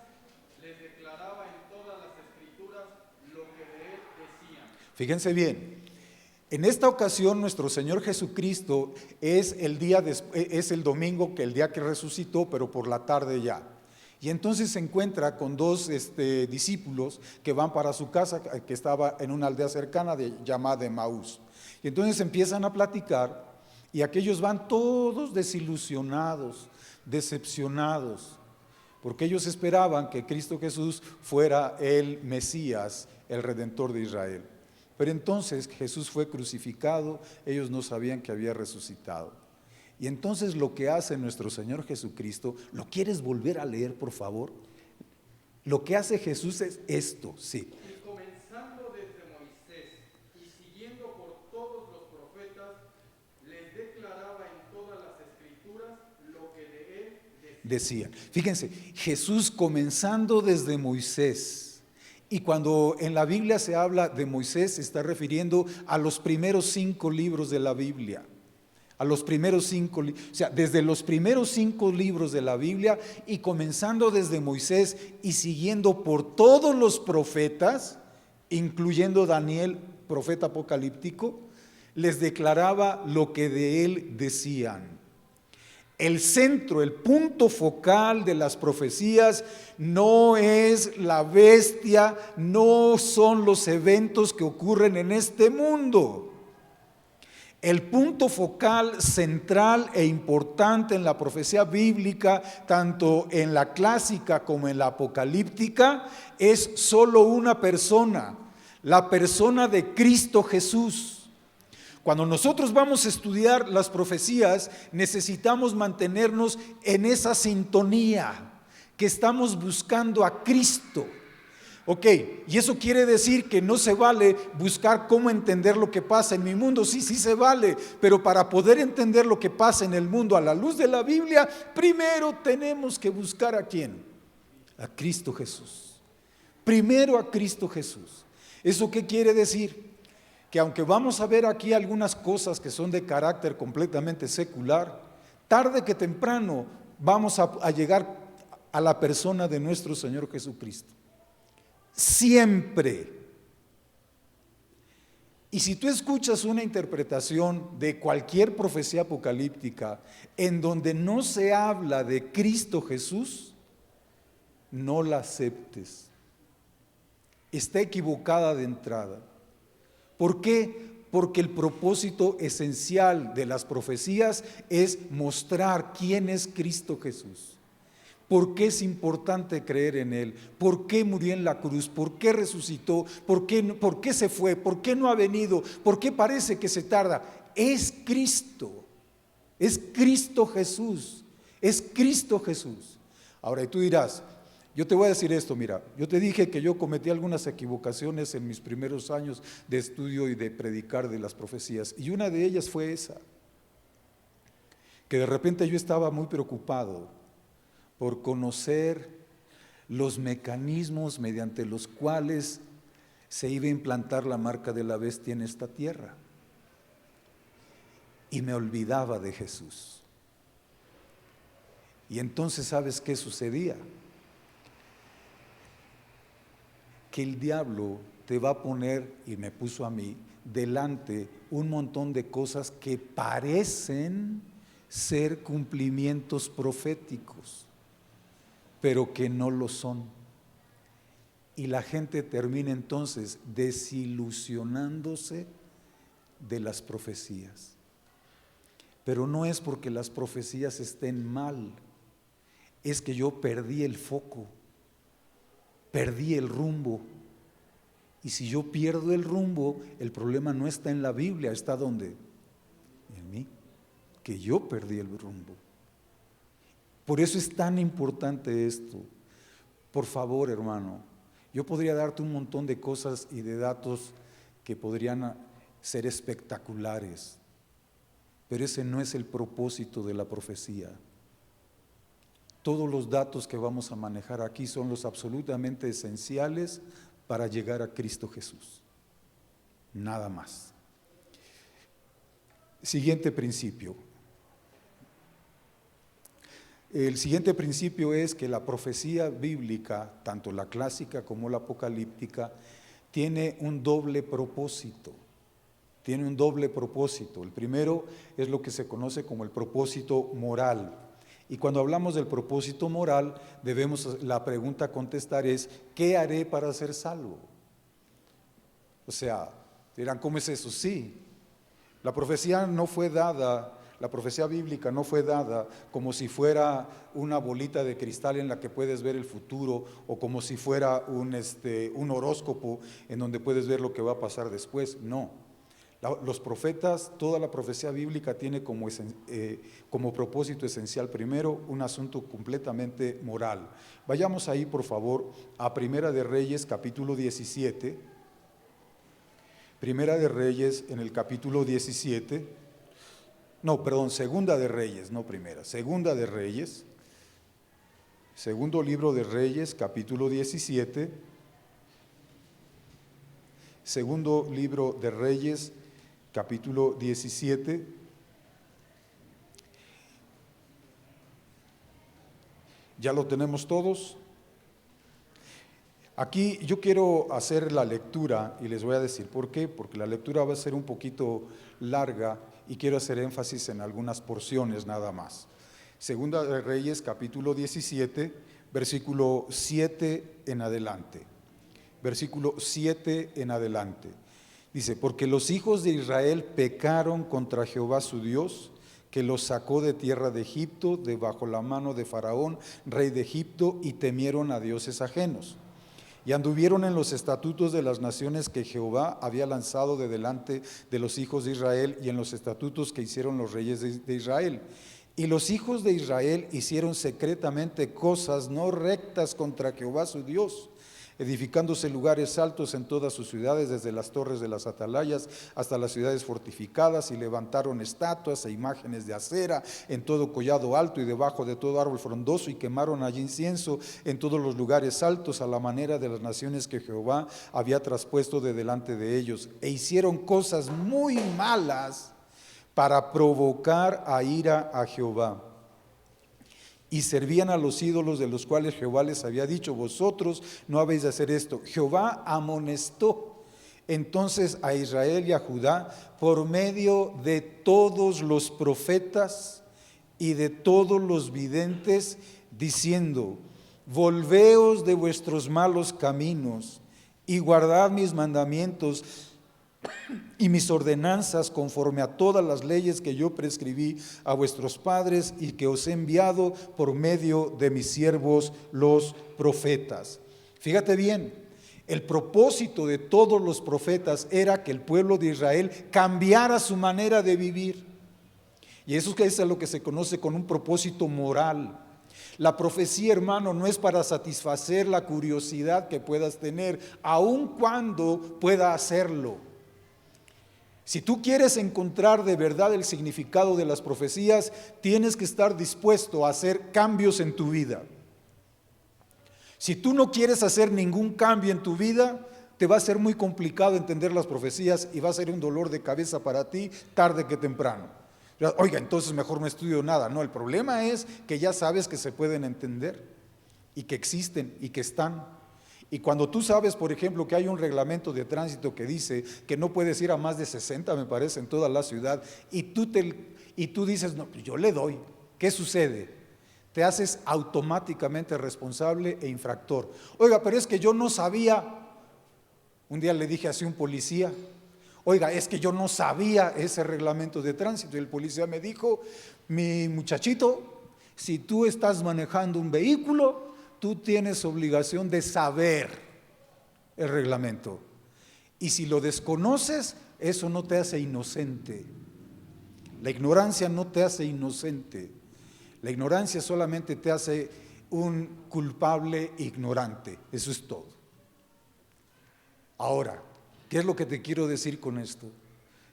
les declaraba en todas las escrituras lo que de él decían. Fíjense bien, en esta ocasión nuestro Señor Jesucristo es el domingo, que el día que resucitó, pero por la tarde ya. Y entonces se encuentra con dos discípulos que van para su casa, que estaba en una aldea cercana llamada Emaús. Y entonces empiezan a platicar Y aquellos van todos desilusionados, decepcionados, porque ellos esperaban que Cristo Jesús fuera el Mesías, el Redentor de Israel. Pero entonces Jesús fue crucificado, ellos no sabían que había resucitado. Y entonces lo que hace nuestro Señor Jesucristo, ¿lo quieres volver a leer, por favor? Lo que hace Jesús es esto, sí. Y comenzando desde Moisés y siguiendo por todos los profetas, les declaraba en todas las escrituras lo que de él Decían. Fíjense, Jesús comenzando desde Moisés. Y cuando en la Biblia se habla de Moisés, se está refiriendo a los primeros 5 libros de la Biblia. A los primeros 5, o sea, desde los primeros 5 libros de la Biblia y comenzando desde Moisés y siguiendo por todos los profetas, incluyendo Daniel, profeta apocalíptico, les declaraba lo que de él decían. El centro, el punto focal de las profecías no es la bestia, no son los eventos que ocurren en este mundo. El punto focal central e importante en la profecía bíblica, tanto en la clásica como en la apocalíptica, es solo una persona, la persona de Cristo Jesús. Cuando nosotros vamos a estudiar las profecías, necesitamos mantenernos en esa sintonía, que estamos buscando a Cristo. Ok, y eso quiere decir que no se vale buscar cómo entender lo que pasa en mi mundo. Sí, sí se vale, pero para poder entender lo que pasa en el mundo a la luz de la Biblia, primero tenemos que buscar ¿a quién? A Cristo Jesús. Primero a Cristo Jesús. ¿Eso qué quiere decir? Que aunque vamos a ver aquí algunas cosas que son de carácter completamente secular, tarde que temprano vamos a llegar a la persona de nuestro Señor Jesucristo. Siempre. Y si tú escuchas una interpretación de cualquier profecía apocalíptica en donde no se habla de Cristo Jesús, no la aceptes. Está equivocada de entrada. ¿Por qué? Porque el propósito esencial de las profecías es mostrar quién es Cristo Jesús. ¿Por qué es importante creer en Él? ¿Por qué murió en la cruz? ¿Por qué resucitó? ¿Por qué se fue? ¿Por qué no ha venido? ¿Por qué parece que se tarda? Es Cristo Jesús, es Cristo Jesús. Ahora, y tú dirás, yo te voy a decir esto, mira, yo te dije que yo cometí algunas equivocaciones en mis primeros años de estudio y de predicar de las profecías, y una de ellas fue esa, que de repente yo estaba muy preocupado por conocer los mecanismos mediante los cuales se iba a implantar la marca de la bestia en esta tierra, y me olvidaba de Jesús. Y entonces, ¿sabes qué sucedía? Que el diablo te va a poner, y me puso a mí, delante un montón de cosas que parecen ser cumplimientos proféticos, pero que no lo son. Y la gente termina entonces desilusionándose de las profecías. Pero no es porque las profecías estén mal, es que yo perdí el foco. Perdí el rumbo. Y si yo pierdo el rumbo, el problema no está en la Biblia, ¿está dónde? En mí, que yo perdí el rumbo. Por eso es tan importante esto. Por favor, hermano, yo podría darte un montón de cosas y de datos que podrían ser espectaculares, pero ese no es el propósito de la profecía. Todos los datos que vamos a manejar aquí son los absolutamente esenciales para llegar a Cristo Jesús. Nada más. Siguiente principio. El siguiente principio es que la profecía bíblica, tanto la clásica como la apocalíptica, tiene un doble propósito. Tiene un doble propósito. El primero es lo que se conoce como el propósito moral. Y cuando hablamos del propósito moral, la pregunta a contestar es, ¿qué haré para ser salvo? O sea, dirán, ¿cómo es eso? Sí, la profecía no fue dada La profecía bíblica no fue dada como si fuera una bolita de cristal en la que puedes ver el futuro, o como si fuera un horóscopo en donde puedes ver lo que va a pasar después. No. Los profetas, toda la profecía bíblica tiene como propósito esencial, primero, un asunto completamente moral. Vayamos ahí, por favor, a Primera de Reyes, capítulo 17. Primera de Reyes, en el capítulo 17. No, perdón, Segunda de Reyes, no primera. Segunda de Reyes. Segundo libro de Reyes, capítulo 17. Segundo libro de Reyes, capítulo 17. ¿Ya lo tenemos todos? Aquí yo quiero hacer la lectura y les voy a decir por qué, porque la lectura va a ser un poquito larga y quiero hacer énfasis en algunas porciones nada más. Segunda de Reyes, capítulo 17, versículo 7 en adelante. Versículo 7 en adelante. Dice, porque los hijos de Israel pecaron contra Jehová su Dios, que los sacó de tierra de Egipto, de bajo la mano de Faraón, rey de Egipto, y temieron a dioses ajenos. Y anduvieron en los estatutos de las naciones que Jehová había lanzado de delante de los hijos de Israel, y en los estatutos que hicieron los reyes de Israel. Y los hijos de Israel hicieron secretamente cosas no rectas contra Jehová su Dios, edificándose lugares altos en todas sus ciudades, desde las torres de las atalayas hasta las ciudades fortificadas, y levantaron estatuas e imágenes de acera en todo collado alto y debajo de todo árbol frondoso, y quemaron allí incienso en todos los lugares altos, a la manera de las naciones que Jehová había traspuesto de delante de ellos, e hicieron cosas muy malas para provocar a ira a Jehová. Y servían a los ídolos de los cuales Jehová les había dicho, vosotros no habéis de hacer esto. Jehová amonestó entonces a Israel y a Judá por medio de todos los profetas y de todos los videntes, diciendo, volveos de vuestros malos caminos y guardad mis mandamientos y mis ordenanzas conforme a todas las leyes que yo prescribí a vuestros padres y que os he enviado por medio de mis siervos los profetas. Fíjate bien, el propósito de todos los profetas era que el pueblo de Israel cambiara su manera de vivir. Y eso es lo que se conoce con un propósito moral. La profecía, hermano, no es para satisfacer la curiosidad que puedas tener, aun cuando pueda hacerlo. Si tú quieres encontrar de verdad el significado de las profecías, tienes que estar dispuesto a hacer cambios en tu vida. Si tú no quieres hacer ningún cambio en tu vida, te va a ser muy complicado entender las profecías y va a ser un dolor de cabeza para ti tarde que temprano. Oiga, entonces mejor no estudio nada. No, el problema es que ya sabes que se pueden entender y que existen y que están. Y cuando tú sabes, por ejemplo, que hay un reglamento de tránsito que dice que no puedes ir a más de 60, me parece, en toda la ciudad, y tú dices, no, yo le doy, ¿qué sucede? Te haces automáticamente responsable e infractor. Oiga, pero es que yo no sabía, un día le dije así a un policía, oiga, es que yo no sabía ese reglamento de tránsito, y el policía me dijo, mi muchachito, si tú estás manejando un vehículo, tú tienes obligación de saber el reglamento. Y si lo desconoces, eso no te hace inocente. La ignorancia no te hace inocente. La ignorancia solamente te hace un culpable ignorante. Eso es todo. Ahora, ¿qué es lo que te quiero decir con esto?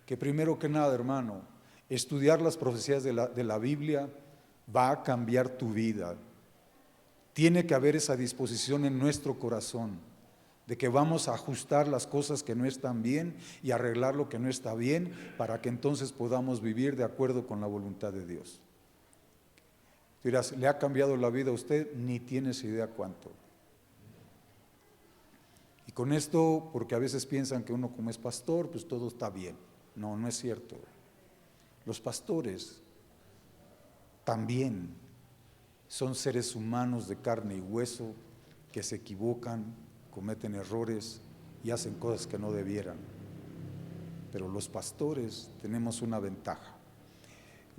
Que primero que nada, hermano, estudiar las profecías de la Biblia va a cambiar tu vida. Tiene que haber esa disposición en nuestro corazón de que vamos a ajustar las cosas que no están bien y arreglar lo que no está bien para que entonces podamos vivir de acuerdo con la voluntad de Dios. Dirás, ¿le ha cambiado la vida a usted? Ni tienes idea cuánto. Y con esto, porque a veces piensan que uno como es pastor, pues todo está bien. No, no es cierto. Los pastores también son seres humanos de carne y hueso que se equivocan, cometen errores y hacen cosas que no debieran. Pero los pastores tenemos una ventaja.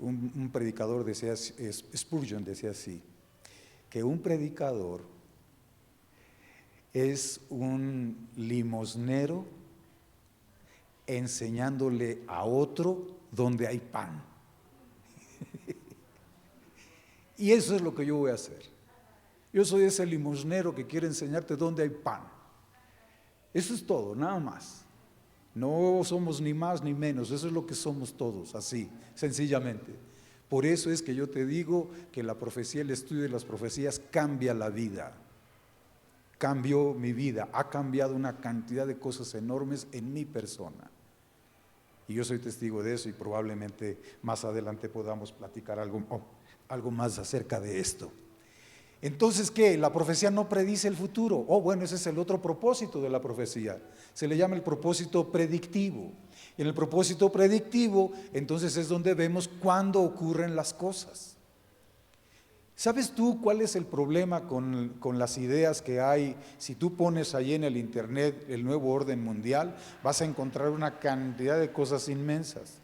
un predicador decía, Spurgeon decía así, que un predicador es un limosnero enseñándole a otro donde hay pan. Y eso es lo que yo voy a hacer. Yo soy ese limosnero que quiere enseñarte dónde hay pan. Eso es todo, nada más. No somos ni más ni menos, eso es lo que somos todos, así, sencillamente. Por eso es que yo te digo que la profecía, el estudio de las profecías cambia la vida. Cambió mi vida, ha cambiado una cantidad de cosas enormes en mi persona. Y yo soy testigo de eso y probablemente más adelante podamos platicar algo más acerca de esto. Entonces, ¿qué? La profecía no predice el futuro. Bueno, ese es el otro propósito de la profecía. Se le llama el propósito predictivo. Y en el propósito predictivo, entonces es donde vemos cuándo ocurren las cosas. ¿Sabes tú cuál es el problema con las ideas que hay? Si tú pones ahí en el internet el nuevo orden mundial, vas a encontrar una cantidad de cosas inmensas.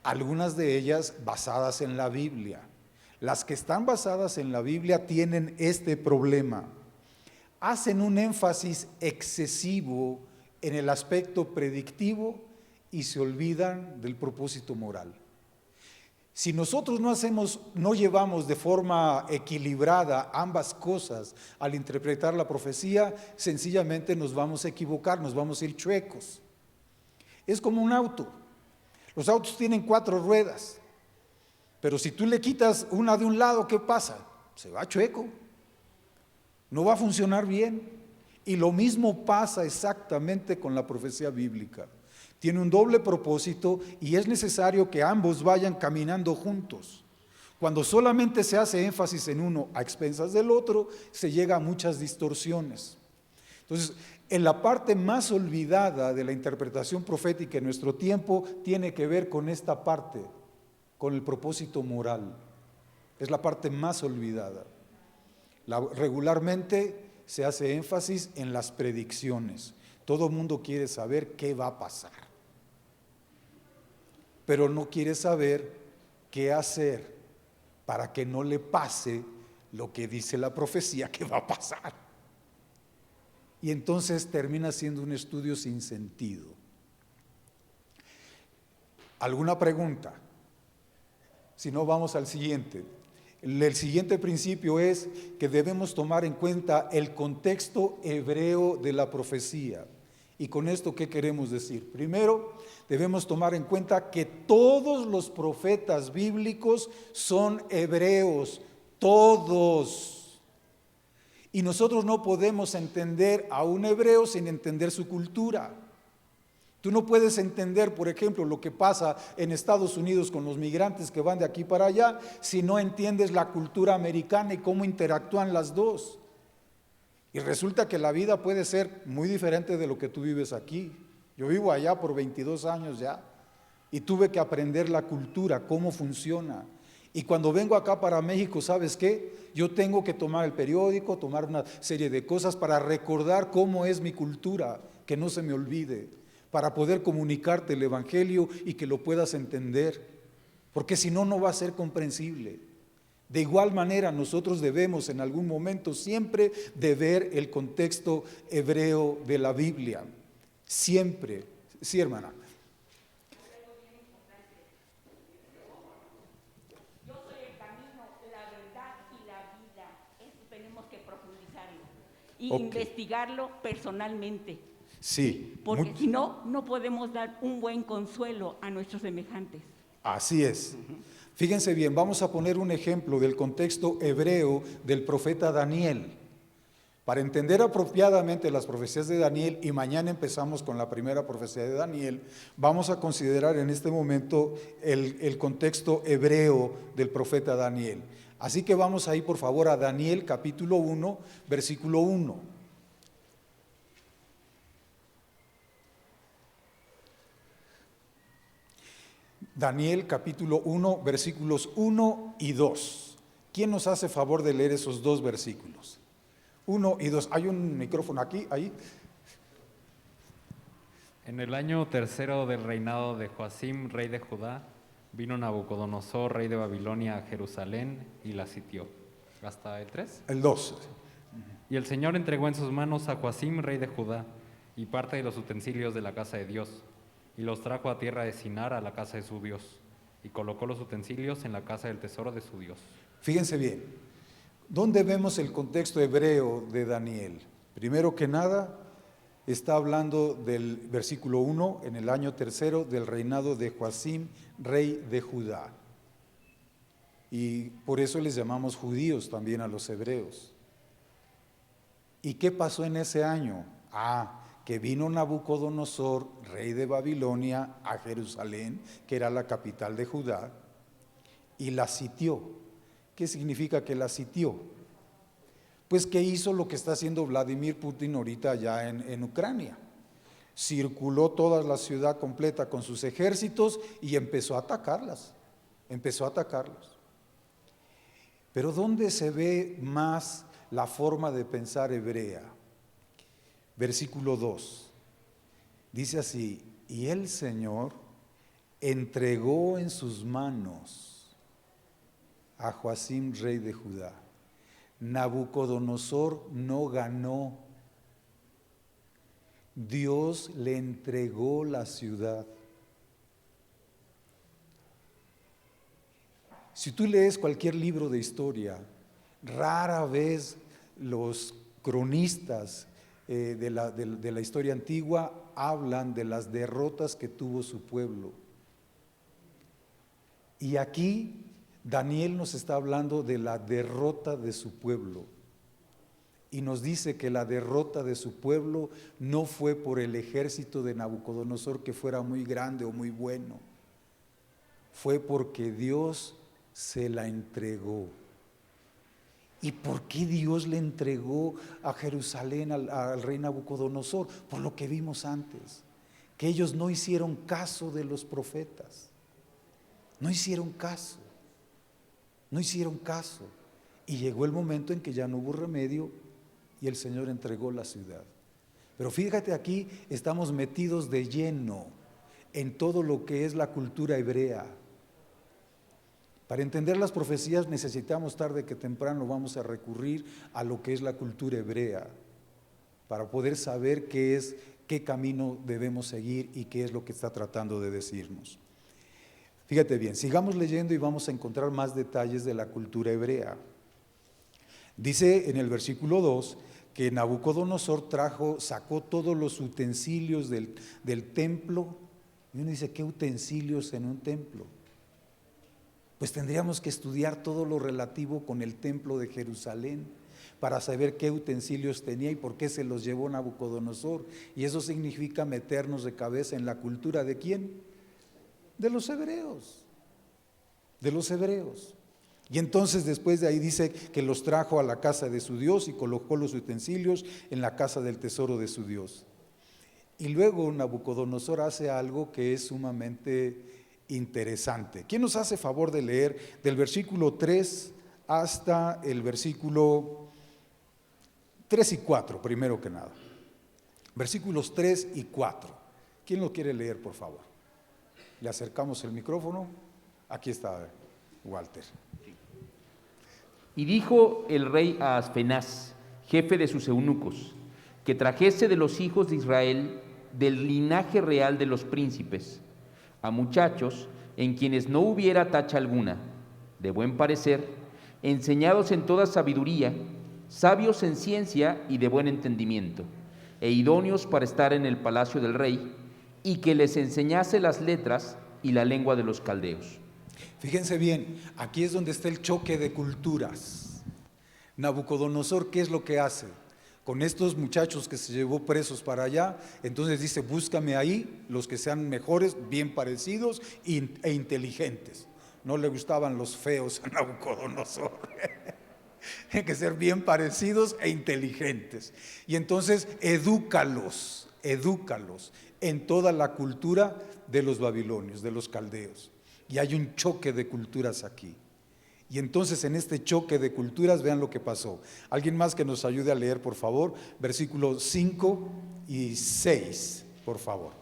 Algunas de ellas basadas en la Biblia. Las que están basadas en la Biblia tienen este problema. Hacen un énfasis excesivo en el aspecto predictivo y se olvidan del propósito moral. Si nosotros no llevamos de forma equilibrada ambas cosas al interpretar la profecía, sencillamente nos vamos a equivocar, nos vamos a ir chuecos. Es como un auto. Los autos tienen 4 ruedas. Pero si tú le quitas una de un lado, ¿qué pasa? Se va chueco, no va a funcionar bien. Y lo mismo pasa exactamente con la profecía bíblica. Tiene un doble propósito y es necesario que ambos vayan caminando juntos. Cuando solamente se hace énfasis en uno a expensas del otro, se llega a muchas distorsiones. Entonces, en la parte más olvidada de la interpretación profética en nuestro tiempo, tiene que ver con esta parte, con el propósito moral. Es la parte más olvidada. Regularmente se hace énfasis en las predicciones. Todo el mundo quiere saber qué va a pasar, pero no quiere saber qué hacer para que no le pase lo que dice la profecía que va a pasar. Y entonces termina siendo un estudio sin sentido. ¿Alguna pregunta? Si no, vamos al siguiente. El siguiente principio es que debemos tomar en cuenta el contexto hebreo de la profecía. ¿Y con esto qué queremos decir? Primero, debemos tomar en cuenta que todos los profetas bíblicos son hebreos, todos. Y nosotros no podemos entender a un hebreo sin entender su cultura. Tú no puedes entender, por ejemplo, lo que pasa en Estados Unidos con los migrantes que van de aquí para allá si no entiendes la cultura americana y cómo interactúan las dos. Y resulta que la vida puede ser muy diferente de lo que tú vives aquí. Yo vivo allá por 22 años ya y tuve que aprender la cultura, cómo funciona. Y cuando vengo acá para México, ¿sabes qué? Yo tengo que tomar el periódico, tomar una serie de cosas para recordar cómo es mi cultura, que no se me olvide, para poder comunicarte el Evangelio y que lo puedas entender, porque si no, no va a ser comprensible. De igual manera, nosotros debemos en algún momento siempre de ver el contexto hebreo de la Biblia. Siempre. Sí, hermana. Yo soy el camino, la verdad y la vida. Eso tenemos que profundizarlo y investigarlo personalmente. Sí. Porque si no, no podemos dar un buen consuelo a nuestros semejantes. Así es. Fíjense bien, vamos a poner un ejemplo del contexto hebreo del profeta Daniel. Para entender apropiadamente las profecías de Daniel, y mañana empezamos con la primera profecía de Daniel, vamos a considerar en este momento el contexto hebreo del profeta Daniel. Así que vamos ahí por favor a Daniel capítulo 1, versículo 1. Daniel capítulo 1, versículos 1 y 2. ¿Quién nos hace favor de leer esos dos versículos? 1 y 2. ¿Hay un micrófono aquí? Ahí. En el año tercero del reinado de Joacim, rey de Judá, Vino Nabucodonosor, rey de Babilonia, a Jerusalén y la sitió. ¿Hasta el 3? El 2. Y el Señor entregó en sus manos a Joacim, rey de Judá, y parte de los utensilios de la casa de Dios, y los trajo a tierra de Sinar, a la casa de su Dios, y colocó los utensilios en la casa del tesoro de su Dios. Fíjense bien, ¿dónde vemos el contexto hebreo de Daniel? Primero que nada, está hablando del versículo 1, en el año 3 del reinado de Joacim, rey de Judá. Y por eso les llamamos judíos también a los hebreos. ¿Y qué pasó en ese año? Que vino Nabucodonosor, rey de Babilonia, a Jerusalén, que era la capital de Judá, y la sitió. ¿Qué significa que la sitió? Pues que hizo lo que está haciendo Vladimir Putin ahorita allá en Ucrania. Circuló toda la ciudad completa con sus ejércitos y empezó a atacarlas. Pero ¿dónde se ve más la forma de pensar hebrea? Versículo 2. Dice así: y el Señor entregó en sus manos a Joacim, rey de Judá. Nabucodonosor no ganó. Dios le entregó la ciudad. Si tú lees cualquier libro de historia, rara vez los cronistas de la historia antigua hablan de las derrotas que tuvo su pueblo. Y aquí Daniel nos está hablando de la derrota de su pueblo. Y nos dice que la derrota de su pueblo no fue por el ejército de Nabucodonosor, que fuera muy grande o muy bueno. Fue porque Dios se la entregó. ¿Y por qué Dios le entregó a Jerusalén al rey Nabucodonosor? Por lo que vimos antes, que ellos no hicieron caso de los profetas. No hicieron caso. Y llegó el momento en que ya no hubo remedio y el Señor entregó la ciudad. Pero fíjate, aquí estamos metidos de lleno en todo lo que es la cultura hebrea. Para entender las profecías necesitamos tarde que temprano vamos a recurrir a lo que es la cultura hebrea, para poder saber qué camino debemos seguir y qué es lo que está tratando de decirnos. Fíjate bien, sigamos leyendo y vamos a encontrar más detalles de la cultura hebrea. Dice en el versículo 2 que Nabucodonosor sacó todos los utensilios del templo. Y uno dice, ¿qué utensilios en un templo? Pues tendríamos que estudiar todo lo relativo con el templo de Jerusalén para saber qué utensilios tenía y por qué se los llevó Nabucodonosor. Y eso significa meternos de cabeza en la cultura ¿de quién? De los hebreos. Y entonces después de ahí dice que los trajo a la casa de su Dios y colocó los utensilios en la casa del tesoro de su Dios. Y luego Nabucodonosor hace algo que es sumamente interesante. ¿Quién nos hace favor de leer del versículo 3 hasta el versículo 3 y 4, primero que nada? Versículos 3 y 4. ¿Quién lo quiere leer, por favor? Le acercamos el micrófono. Aquí está Walter. Y dijo el rey a Aspenaz, jefe de sus eunucos, que trajese de los hijos de Israel, del linaje real de los príncipes, a muchachos en quienes no hubiera tacha alguna, de buen parecer, enseñados en toda sabiduría, sabios en ciencia y de buen entendimiento, e idóneos para estar en el palacio del rey, y que les enseñase las letras y la lengua de los caldeos. Fíjense bien, aquí es donde está el choque de culturas. Nabucodonosor, ¿qué es lo que hace? Con estos muchachos que se llevó presos para allá, entonces dice, búscame ahí los que sean mejores, bien parecidos e inteligentes. No le gustaban los feos a Nabucodonosor. Tienen que ser bien parecidos e inteligentes. Y entonces edúcalos en toda la cultura de los babilonios, de los caldeos. Y hay un choque de culturas aquí. Y entonces en este choque de culturas, vean lo que pasó. Alguien más que nos ayude a leer, por favor, versículos 5 y 6, por favor.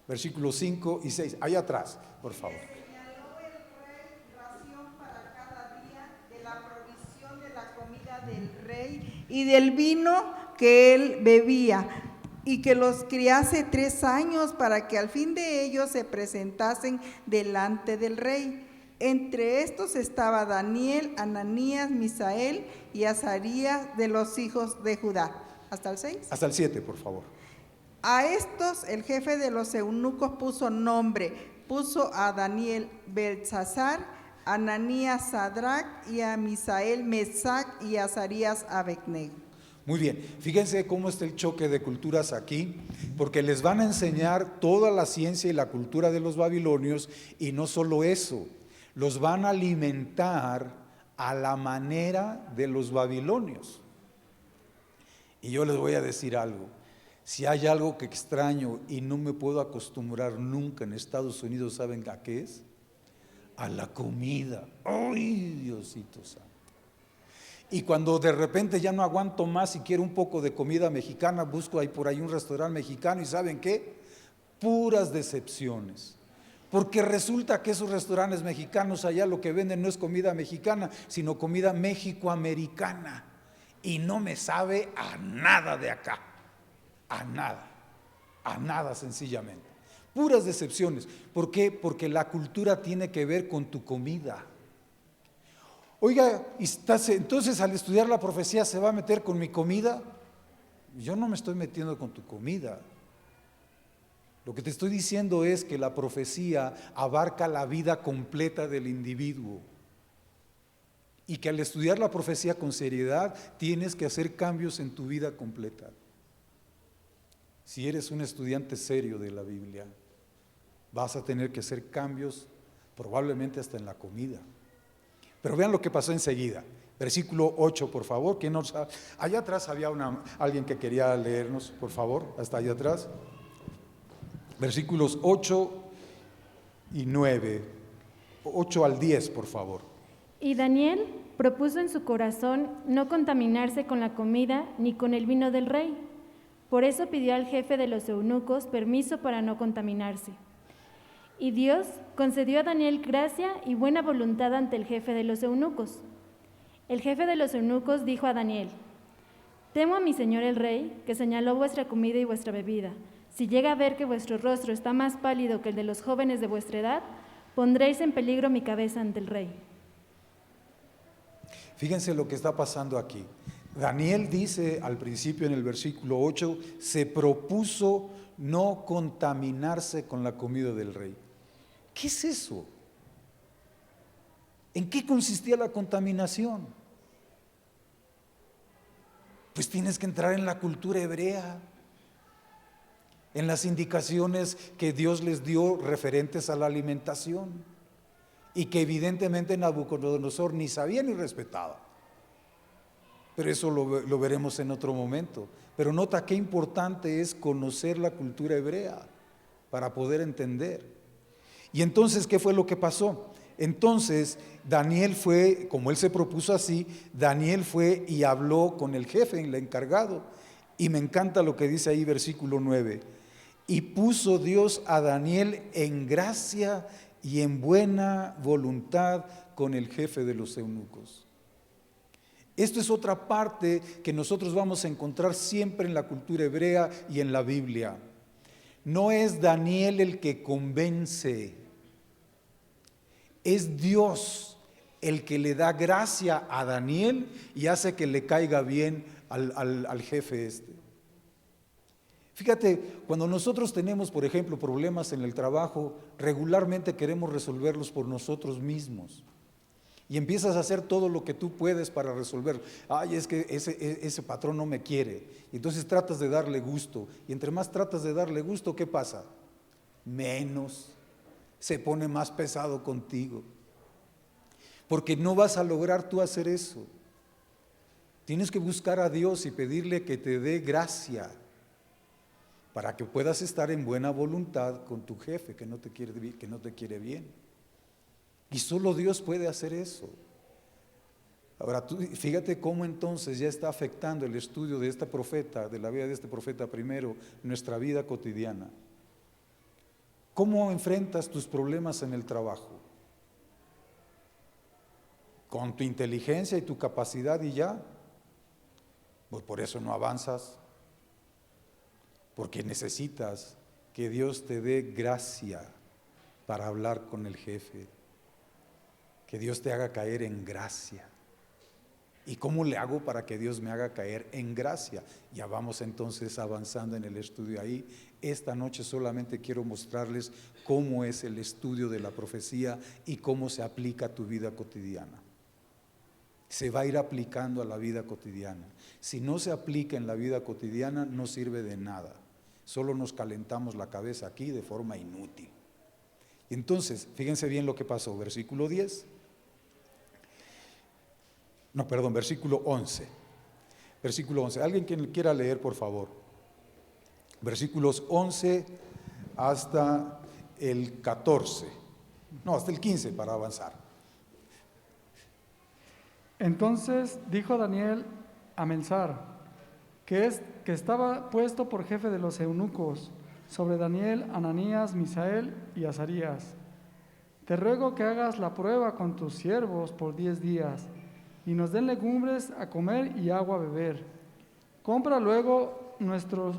Versículos 5 y 6, ahí atrás, por favor. y del vino que él bebía, y que los criase 3 años para que al fin de ellos se presentasen delante del rey. Entre estos estaba Daniel, Ananías, Misael y Azarías de los hijos de Judá. ¿Hasta el 6? Hasta el 7, por favor. A estos el jefe de los eunucos puso nombre, puso a Daniel Belsasar, a Ananías Sadrac y a Misael Mesac y a Azarías Abednego. Muy bien, fíjense cómo está el choque de culturas aquí, porque les van a enseñar toda la ciencia y la cultura de los babilonios, y no solo eso, los van a alimentar a la manera de los babilonios. Y yo les voy a decir algo, si hay algo que extraño y no me puedo acostumbrar nunca en Estados Unidos, ¿saben a qué es? A la comida. ¡Ay, Diosito santo! Y cuando de repente ya no aguanto más y quiero un poco de comida mexicana, busco ahí por ahí un restaurante mexicano, y ¿saben qué? Puras decepciones. Porque resulta que esos restaurantes mexicanos allá lo que venden no es comida mexicana, sino comida mexicoamericana. Y no me sabe a nada de acá. A nada sencillamente. Puras decepciones. ¿Por qué? Porque la cultura tiene que ver con tu comida. Oiga, entonces al estudiar la profecía se va a meter con mi comida. Yo no me estoy metiendo con tu comida. Lo que te estoy diciendo es que la profecía abarca la vida completa del individuo, y que al estudiar la profecía con seriedad tienes que hacer cambios en tu vida completa. Si eres un estudiante serio de la Biblia, vas a tener que hacer cambios, probablemente hasta en la comida. Pero vean lo que pasó enseguida. Versículo 8, por favor. Allá atrás había alguien que quería leernos, por favor, hasta allá atrás. Versículos 8 y 9. 8 al 10, por favor. Y Daniel propuso en su corazón no contaminarse con la comida ni con el vino del rey. Por eso pidió al jefe de los eunucos permiso para no contaminarse. Y Dios concedió a Daniel gracia y buena voluntad ante el jefe de los eunucos. El jefe de los eunucos dijo a Daniel: temo a mi señor el rey, que señaló vuestra comida y vuestra bebida. Si llega a ver que vuestro rostro está más pálido que el de los jóvenes de vuestra edad, pondréis en peligro mi cabeza ante el rey. Fíjense lo que está pasando aquí. Daniel dice al principio en el versículo 8, se propuso no contaminarse con la comida del rey. ¿Qué es eso? ¿En qué consistía la contaminación? Pues tienes que entrar en la cultura hebrea, en las indicaciones que Dios les dio referentes a la alimentación, y que evidentemente Nabucodonosor ni sabía ni respetaba. Pero eso lo veremos en otro momento. Pero nota qué importante es conocer la cultura hebrea para poder entender. Y entonces, ¿qué fue lo que pasó? Entonces, Daniel fue, como él se propuso así, Daniel fue y habló con el jefe, el encargado. Y me encanta lo que dice ahí, versículo 9. Y puso Dios a Daniel en gracia y en buena voluntad con el jefe de los eunucos. Esto es otra parte que nosotros vamos a encontrar siempre en la cultura hebrea y en la Biblia. No es Daniel el que convence, es Dios el que le da gracia a Daniel y hace que le caiga bien al jefe este. Fíjate, cuando nosotros tenemos, por ejemplo, problemas en el trabajo, regularmente queremos resolverlos por nosotros mismos. Y empiezas a hacer todo lo que tú puedes para resolver. Ay, es que ese patrón no me quiere. Y entonces tratas de darle gusto. Y entre más tratas de darle gusto, ¿qué pasa? Menos. Se pone más pesado contigo. Porque no vas a lograr tú hacer eso. Tienes que buscar a Dios y pedirle que te dé gracia para que puedas estar en buena voluntad con tu jefe que no te quiere bien. Y solo Dios puede hacer eso. Ahora, fíjate cómo entonces ya está afectando el estudio de este profeta, de la vida de este profeta primero, nuestra vida cotidiana. ¿Cómo enfrentas tus problemas en el trabajo? ¿Con tu inteligencia y tu capacidad y ya? Pues por eso no avanzas, porque necesitas que Dios te dé gracia para hablar con el jefe, que Dios te haga caer en gracia. ¿Y cómo le hago para que Dios me haga caer en gracia? Ya vamos entonces avanzando en el estudio ahí. Esta noche solamente quiero mostrarles cómo es el estudio de la profecía y cómo se aplica a tu vida cotidiana. Se va a ir aplicando a la vida cotidiana. Si no se aplica en la vida cotidiana, no sirve de nada. Solo nos calentamos la cabeza aquí de forma inútil. Entonces, fíjense bien lo que pasó, versículo 10. No, perdón, versículo 11. Versículo 11. ¿Alguien que quiera leer, por favor? Versículos 11 hasta el 14. No, hasta el 15 para avanzar. Entonces dijo Daniel a Melzar, que estaba puesto por jefe de los eunucos, sobre Daniel, Ananías, Misael y Azarías: te ruego que hagas la prueba con tus siervos por 10 días, y nos den legumbres a comer y agua a beber. Compara luego nuestros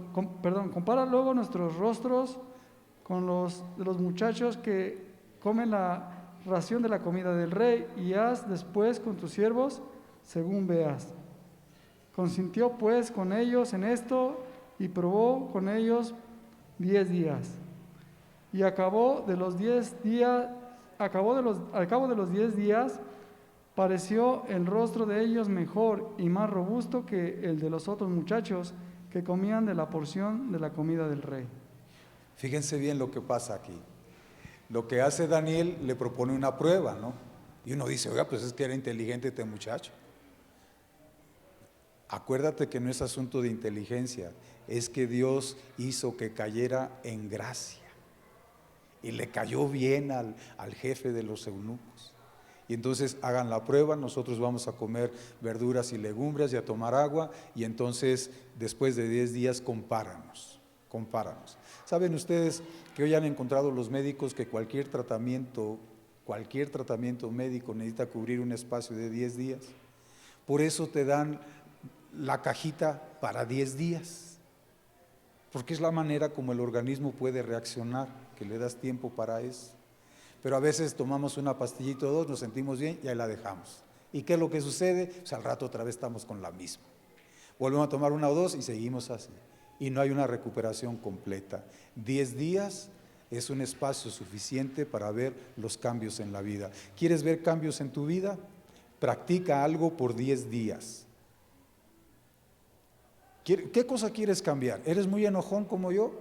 rostros con los de los muchachos que comen la ración de la comida del rey, y haz después con tus siervos según veas. Consintió pues con ellos en esto, y probó con ellos 10 días. Y al cabo de los 10 días, pareció el rostro de ellos mejor y más robusto que el de los otros muchachos que comían de la porción de la comida del rey. Fíjense bien lo que pasa aquí. Lo que hace Daniel, le propone una prueba, ¿no? Y uno dice, oiga, pues es que era inteligente este muchacho. Acuérdate que no es asunto de inteligencia, es que Dios hizo que cayera en gracia. Y le cayó bien al jefe de los eunucos. Y entonces hagan la prueba, nosotros vamos a comer verduras y legumbres y a tomar agua, y entonces después de 10 días compáranos. ¿Saben ustedes que hoy han encontrado los médicos que cualquier tratamiento médico necesita cubrir un espacio de 10 días? Por eso te dan la cajita para 10 días, porque es la manera como el organismo puede reaccionar, que le das tiempo para eso. Pero a veces tomamos una pastillita o dos, nos sentimos bien y ahí la dejamos. ¿Y qué es lo que sucede? Pues al rato otra vez estamos con la misma. Volvemos a tomar una o dos y seguimos así. Y no hay una recuperación completa. 10 días es un espacio suficiente para ver los cambios en la vida. ¿Quieres ver cambios en tu vida? Practica algo por 10 días. ¿Qué cosa quieres cambiar? ¿Eres muy enojón como yo?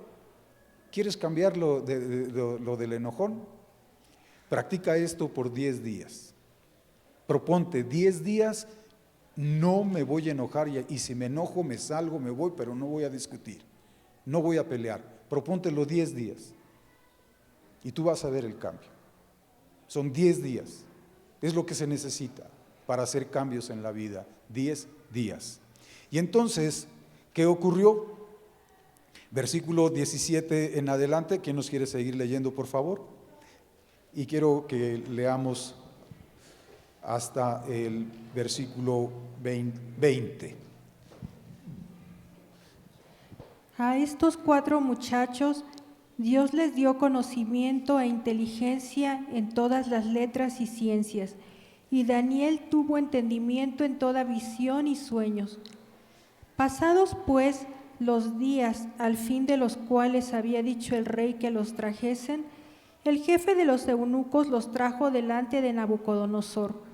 ¿Quieres cambiar lo del enojón? Practica esto por 10 días. Proponte 10 días, no me voy a enojar, y si me enojo me salgo, me voy, pero no voy a discutir, no voy a pelear. Propóntelo 10 días y tú vas a ver el cambio. Son 10 días, es lo que se necesita para hacer cambios en la vida, 10 días. Y entonces, ¿qué ocurrió? Versículo 17 en adelante. ¿Quién nos quiere seguir leyendo, por favor? Y quiero que leamos hasta el versículo 20. A estos 4 muchachos Dios les dio conocimiento e inteligencia en todas las letras y ciencias, y Daniel tuvo entendimiento en toda visión y sueños. Pasados pues los días al fin de los cuales había dicho el rey que los trajesen, el jefe de los eunucos los trajo delante de Nabucodonosor,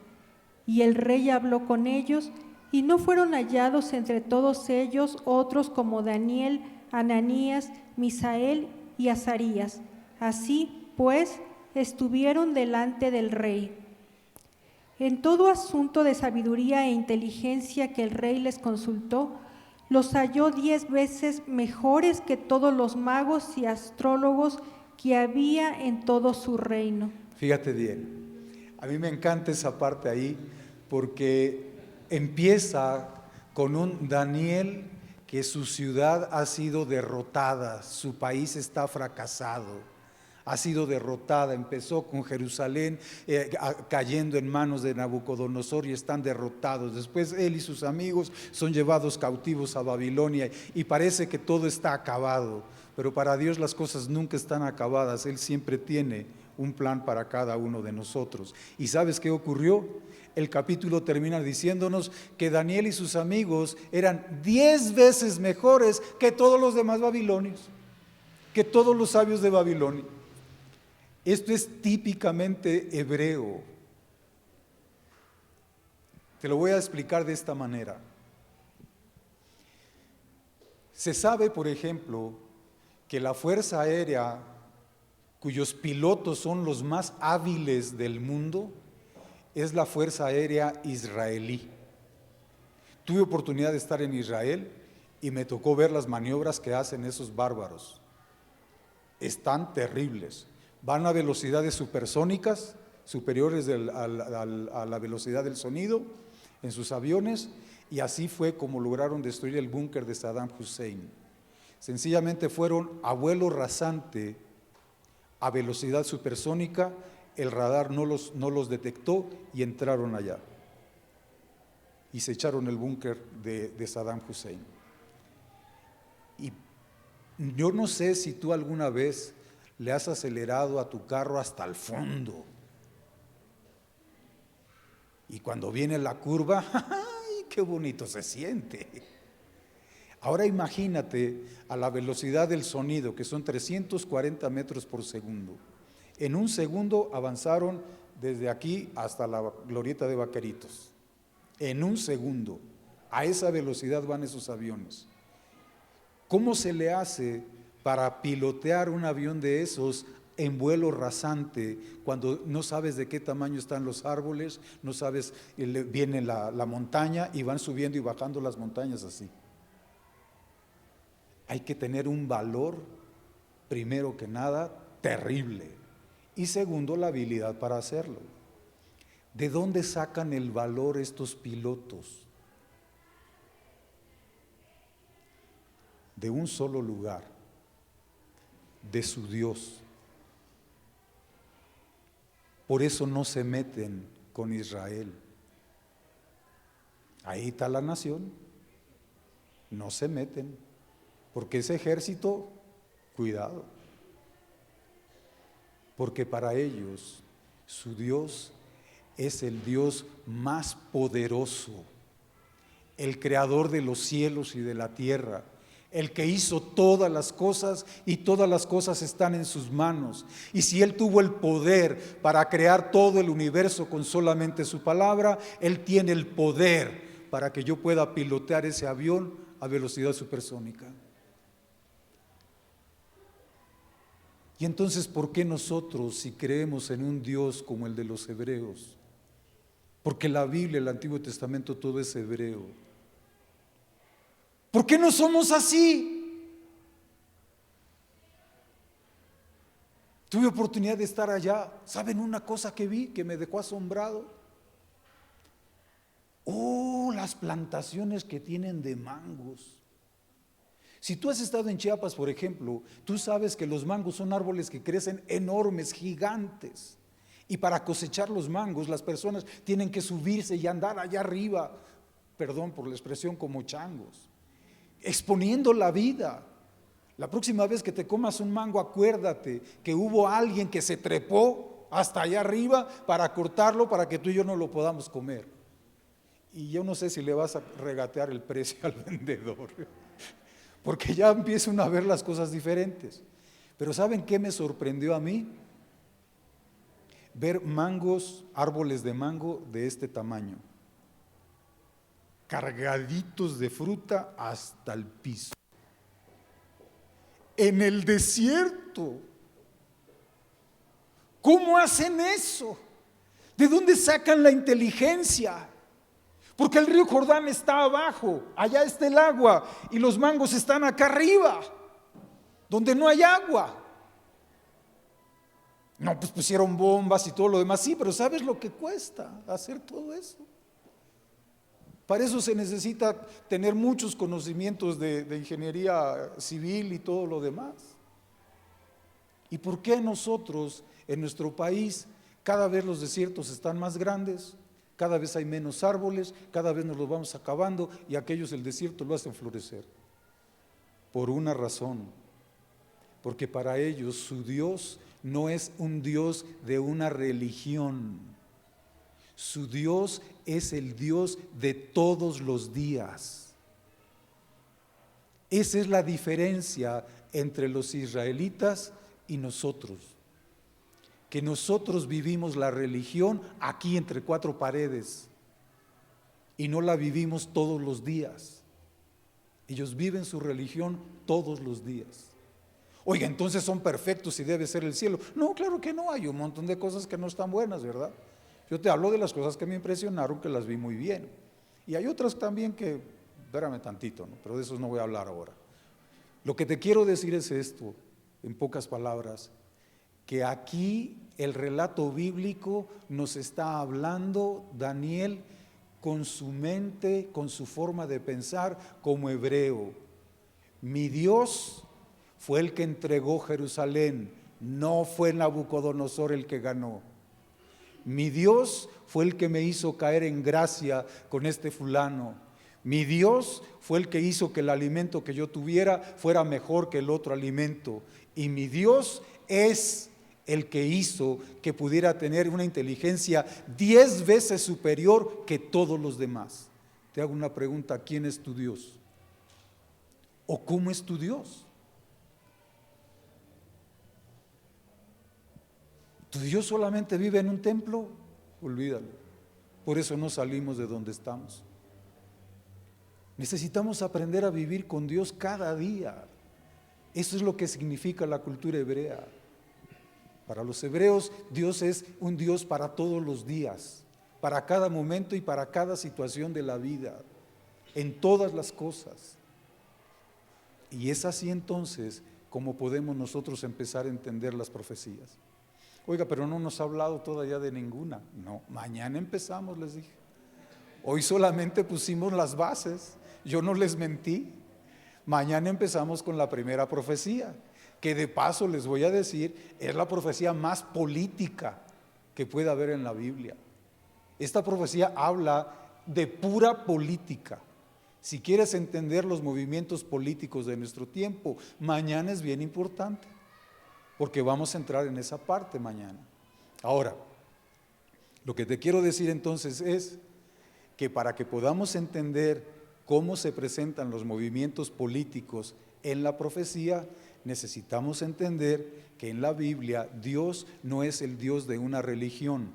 y el rey habló con ellos, y no fueron hallados entre todos ellos otros como Daniel, Ananías, Misael y Azarías. Así pues estuvieron delante del rey. En todo asunto de sabiduría e inteligencia que el rey les consultó, los halló 10 veces mejores que todos los magos y astrólogos que había en todo su reino. Fíjate bien, a mí me encanta esa parte ahí, porque empieza con un Daniel que su ciudad ha sido derrotada, su país está fracasado, ha sido derrotada. Empezó con Jerusalén cayendo en manos de Nabucodonosor y están derrotados. Después él y sus amigos son llevados cautivos a Babilonia y parece que todo está acabado. Pero para Dios las cosas nunca están acabadas. Él siempre tiene un plan para cada uno de nosotros. ¿Y sabes qué ocurrió? El capítulo termina diciéndonos que Daniel y sus amigos eran 10 veces mejores que todos los demás babilonios, que todos los sabios de Babilonia. Esto es típicamente hebreo. Te lo voy a explicar de esta manera. Se sabe, por ejemplo, que la Fuerza Aérea, cuyos pilotos son los más hábiles del mundo, es la Fuerza Aérea israelí. Tuve oportunidad de estar en Israel y me tocó ver las maniobras que hacen esos bárbaros. Están terribles. Van a velocidades supersónicas, superiores a la velocidad del sonido en sus aviones, y así fue como lograron destruir el búnker de Saddam Hussein. Sencillamente fueron a vuelo rasante, a velocidad supersónica, el radar no los detectó y entraron allá. Y se echaron el búnker de Saddam Hussein. Y yo no sé si tú alguna vez le has acelerado a tu carro hasta el fondo. Y cuando viene la curva, ¡ay, qué bonito se siente! Ahora imagínate a la velocidad del sonido, que son 340 metros por segundo. En un segundo avanzaron desde aquí hasta la glorieta de Vaqueritos. En un segundo. A esa velocidad van esos aviones. ¿Cómo se le hace para pilotear un avión de esos en vuelo rasante cuando no sabes de qué tamaño están los árboles, no sabes, viene la montaña y van subiendo y bajando las montañas así? Hay que tener un valor, primero que nada, terrible, y segundo, la habilidad para hacerlo. ¿De dónde sacan el valor estos pilotos? De un solo lugar, de su Dios. Por eso no se meten con Israel. Ahí está la nación. No se meten, porque ese ejército, cuidado, porque para ellos su Dios es el Dios más poderoso, el creador de los cielos y de la tierra, el que hizo todas las cosas y todas las cosas están en sus manos. Y si Él tuvo el poder para crear todo el universo con solamente su palabra, Él tiene el poder para que yo pueda pilotear ese avión a velocidad supersónica. Y entonces, ¿por qué nosotros, si creemos en un Dios como el de los hebreos? Porque la Biblia, el Antiguo Testamento, todo es hebreo. ¿Por qué no somos así? Tuve oportunidad de estar allá. ¿Saben una cosa que vi que me dejó asombrado? Oh, las plantaciones que tienen de mangos. Si tú has estado en Chiapas, por ejemplo, tú sabes que los mangos son árboles que crecen enormes, gigantes. Y para cosechar los mangos, las personas tienen que subirse y andar allá arriba, perdón por la expresión, como changos, exponiendo la vida. La próxima vez que te comas un mango, acuérdate que hubo alguien que se trepó hasta allá arriba para cortarlo, para que tú y yo no lo podamos comer. Y yo no sé si le vas a regatear el precio al vendedor, porque ya empiezan a ver las cosas diferentes. Pero ¿saben qué me sorprendió a mí? Ver mangos, árboles de mango de este tamaño, cargaditos de fruta hasta el piso, en el desierto. ¿Cómo hacen eso? ¿De dónde sacan la inteligencia? Porque el río Jordán está abajo, allá está el agua, y los mangos están acá arriba, donde no hay agua. No, pues pusieron bombas y todo lo demás, sí, pero ¿sabes lo que cuesta hacer todo eso? Para eso se necesita tener muchos conocimientos de ingeniería civil y todo lo demás. ¿Y por qué nosotros, en nuestro país, cada vez los desiertos están más grandes, cada vez hay menos árboles, cada vez nos los vamos acabando y aquellos el desierto lo hacen florecer? Por una razón, porque para ellos su Dios no es un Dios de una religión, su Dios es el Dios de todos los días. Esa es la diferencia entre los israelitas y nosotros, que nosotros vivimos la religión aquí entre cuatro paredes y no la vivimos todos los días. Ellos viven su religión todos los días. Oiga, entonces son perfectos y debe ser el cielo. No, claro que no, hay un montón de cosas que no están buenas, ¿verdad? Yo te hablo de las cosas que me impresionaron, que las vi muy bien. Y hay otras también que, espérame tantito, ¿no? Pero de esos no voy a hablar ahora. Lo que te quiero decir es esto, en pocas palabras, que aquí el relato bíblico nos está hablando Daniel con su mente, con su forma de pensar como hebreo. Mi Dios fue el que entregó Jerusalén, no fue Nabucodonosor el que ganó. Mi Dios fue el que me hizo caer en gracia con este fulano. Mi Dios fue el que hizo que el alimento que yo tuviera fuera mejor que el otro alimento. Y mi Dios es el que hizo que pudiera tener una inteligencia 10 veces superior que todos los demás. Te hago una pregunta, ¿quién es tu Dios? ¿O cómo es tu Dios? ¿Tu Dios solamente vive en un templo? Olvídalo. Por eso no salimos de donde estamos. Necesitamos aprender a vivir con Dios cada día. Eso es lo que significa la cultura hebrea. Para los hebreos, Dios es un Dios para todos los días, para cada momento y para cada situación de la vida, en todas las cosas. Y es así entonces como podemos nosotros empezar a entender las profecías. Oiga, pero no nos ha hablado todavía de ninguna. No, mañana empezamos, les dije. Hoy solamente pusimos las bases, yo no les mentí. Mañana empezamos con la primera profecía, que de paso les voy a decir, es la profecía más política que puede haber en la Biblia. Esta profecía habla de pura política. Si quieres entender los movimientos políticos de nuestro tiempo, mañana es bien importante, porque vamos a entrar en esa parte mañana. Ahora, lo que te quiero decir entonces es que para que podamos entender cómo se presentan los movimientos políticos en la profecía, necesitamos entender que en la Biblia Dios no es el Dios de una religión,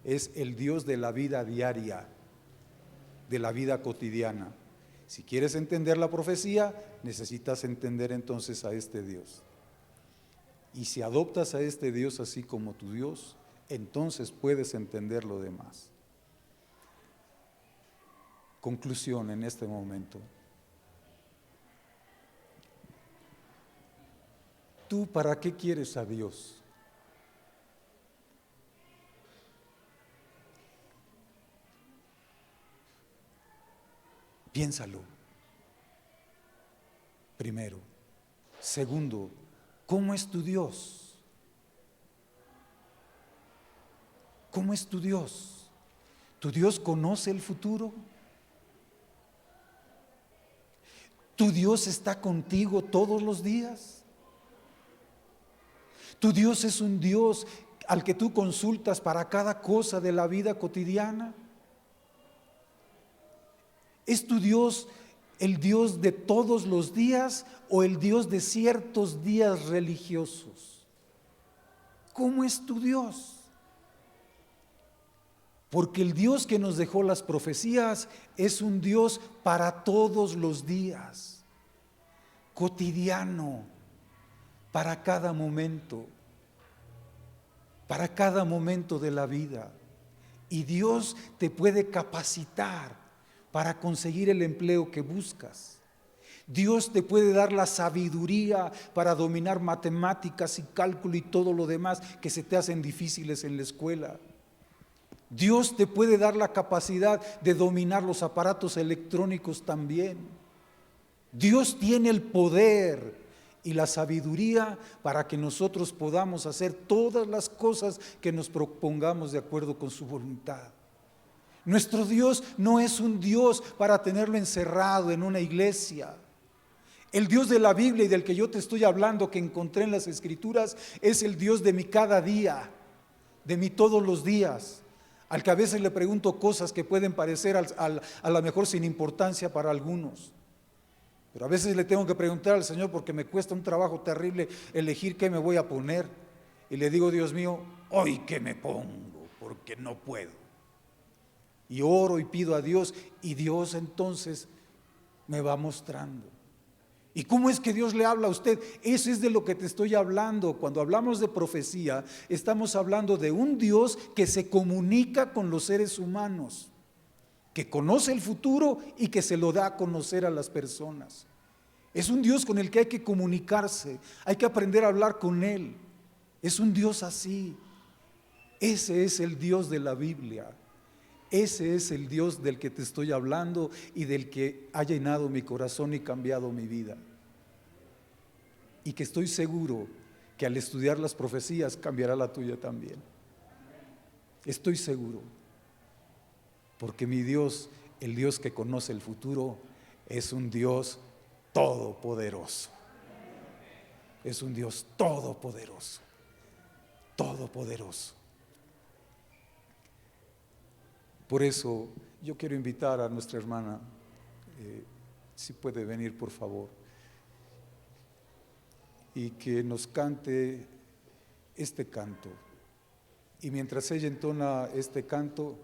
es el Dios de la vida diaria, de la vida cotidiana. Si quieres entender la profecía, necesitas entender entonces a este Dios. Y si adoptas a este Dios así como tu Dios, entonces puedes entender lo demás. Conclusión en este momento. ¿Tú para qué quieres a Dios? Piénsalo. Primero. Segundo, ¿cómo es tu Dios? ¿Cómo es tu Dios? ¿Tu Dios conoce el futuro? ¿Tu Dios está contigo todos los días? ¿Tu Dios es un Dios al que tú consultas para cada cosa de la vida cotidiana? ¿Es tu Dios el Dios de todos los días o el Dios de ciertos días religiosos? ¿Cómo es tu Dios? Porque el Dios que nos dejó las profecías es un Dios para todos los días, cotidiano, para cada momento de la vida. Y Dios te puede capacitar para conseguir el empleo que buscas. Dios te puede dar la sabiduría para dominar matemáticas y cálculo y todo lo demás que se te hacen difíciles en la escuela. Dios te puede dar la capacidad de dominar los aparatos electrónicos también. Dios tiene el poder y la sabiduría para que nosotros podamos hacer todas las cosas que nos propongamos de acuerdo con su voluntad. Nuestro Dios no es un Dios para tenerlo encerrado en una iglesia. El Dios de la Biblia y del que yo te estoy hablando, que encontré en las Escrituras, es el Dios de mi cada día, de mi todos los días, al que a veces le pregunto cosas que pueden parecer a lo mejor sin importancia para algunos. Pero a veces le tengo que preguntar al Señor porque me cuesta un trabajo terrible elegir qué me voy a poner. Y le digo, Dios mío, ¿hoy qué me pongo? Porque no puedo. Y oro y pido a Dios, y Dios entonces me va mostrando. ¿Y cómo es que Dios le habla a usted? Eso es de lo que te estoy hablando. Cuando hablamos de profecía, estamos hablando de un Dios que se comunica con los seres humanos, que conoce el futuro y que se lo da a conocer a las personas. Es un Dios con el que hay que comunicarse, hay que aprender a hablar con Él. Es un Dios así. Ese es el Dios de la Biblia. Ese es el Dios del que te estoy hablando y del que ha llenado mi corazón y cambiado mi vida. Y que estoy seguro que al estudiar las profecías cambiará la tuya también. Estoy seguro. Porque mi Dios, el Dios que conoce el futuro, es un Dios todopoderoso. Es un Dios todopoderoso. Todopoderoso. Por eso yo quiero invitar a nuestra hermana, si puede venir por favor, y que nos cante este canto. Y mientras ella entona este canto,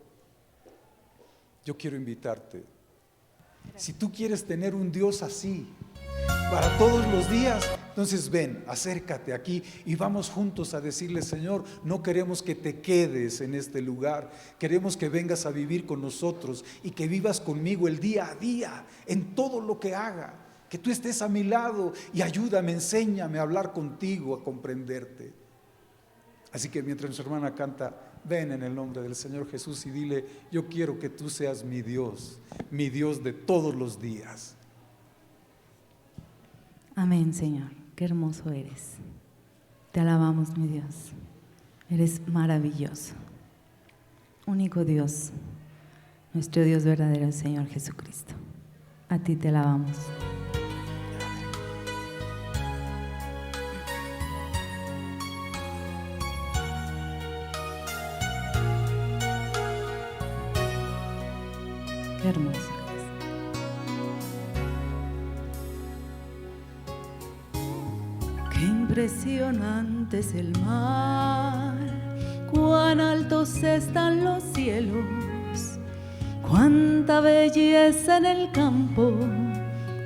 yo quiero invitarte. Si tú quieres tener un Dios así, para todos los días, entonces ven, acércate aquí y vamos juntos a decirle, Señor, no queremos que te quedes en este lugar, queremos que vengas a vivir con nosotros y que vivas conmigo el día a día, en todo lo que haga, que tú estés a mi lado y ayúdame, enséñame a hablar contigo, a comprenderte. Así que mientras nuestra hermana canta, ven en el nombre del Señor Jesús y dile, yo quiero que tú seas mi Dios de todos los días. Amén, Señor. Qué hermoso eres. Te alabamos, mi Dios. Eres maravilloso. Único Dios, nuestro Dios verdadero, Señor Jesucristo. A ti te alabamos. Qué hermoso. Qué impresionante es el mar, cuán altos están los cielos, cuánta belleza en el campo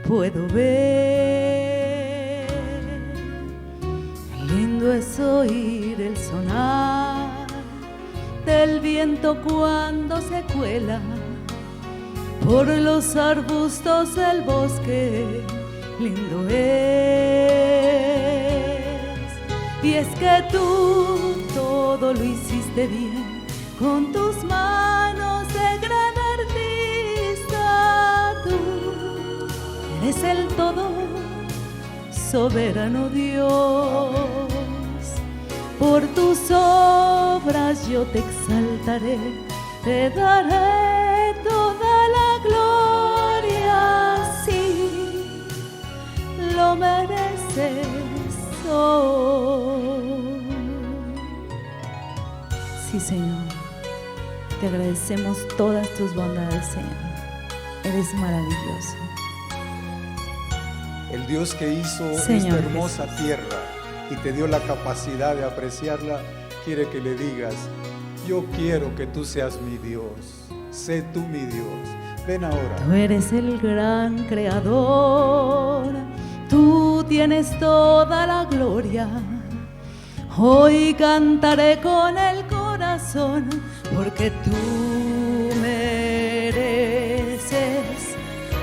puedo ver. Lindo es oír el sonar del viento cuando se cuela por los arbustos del bosque, lindo es. Y es que tú todo lo hiciste bien, con tus manos de gran artista. Tú eres el todo soberano Dios. Por tus obras yo te exaltaré, te daré toda la gloria, sí, lo mereces hoy. Sí, Señor, te agradecemos todas tus bondades, Señor. Eres maravilloso. El Dios que hizo Señor esta hermosa Jesús. tierra y te dio la capacidad de apreciarla, quiere que le digas, yo quiero que tú seas mi Dios, sé tú mi Dios. Ven ahora. Tú eres el gran creador, tú tienes toda la gloria. Hoy cantaré con el corazón, porque tú mereces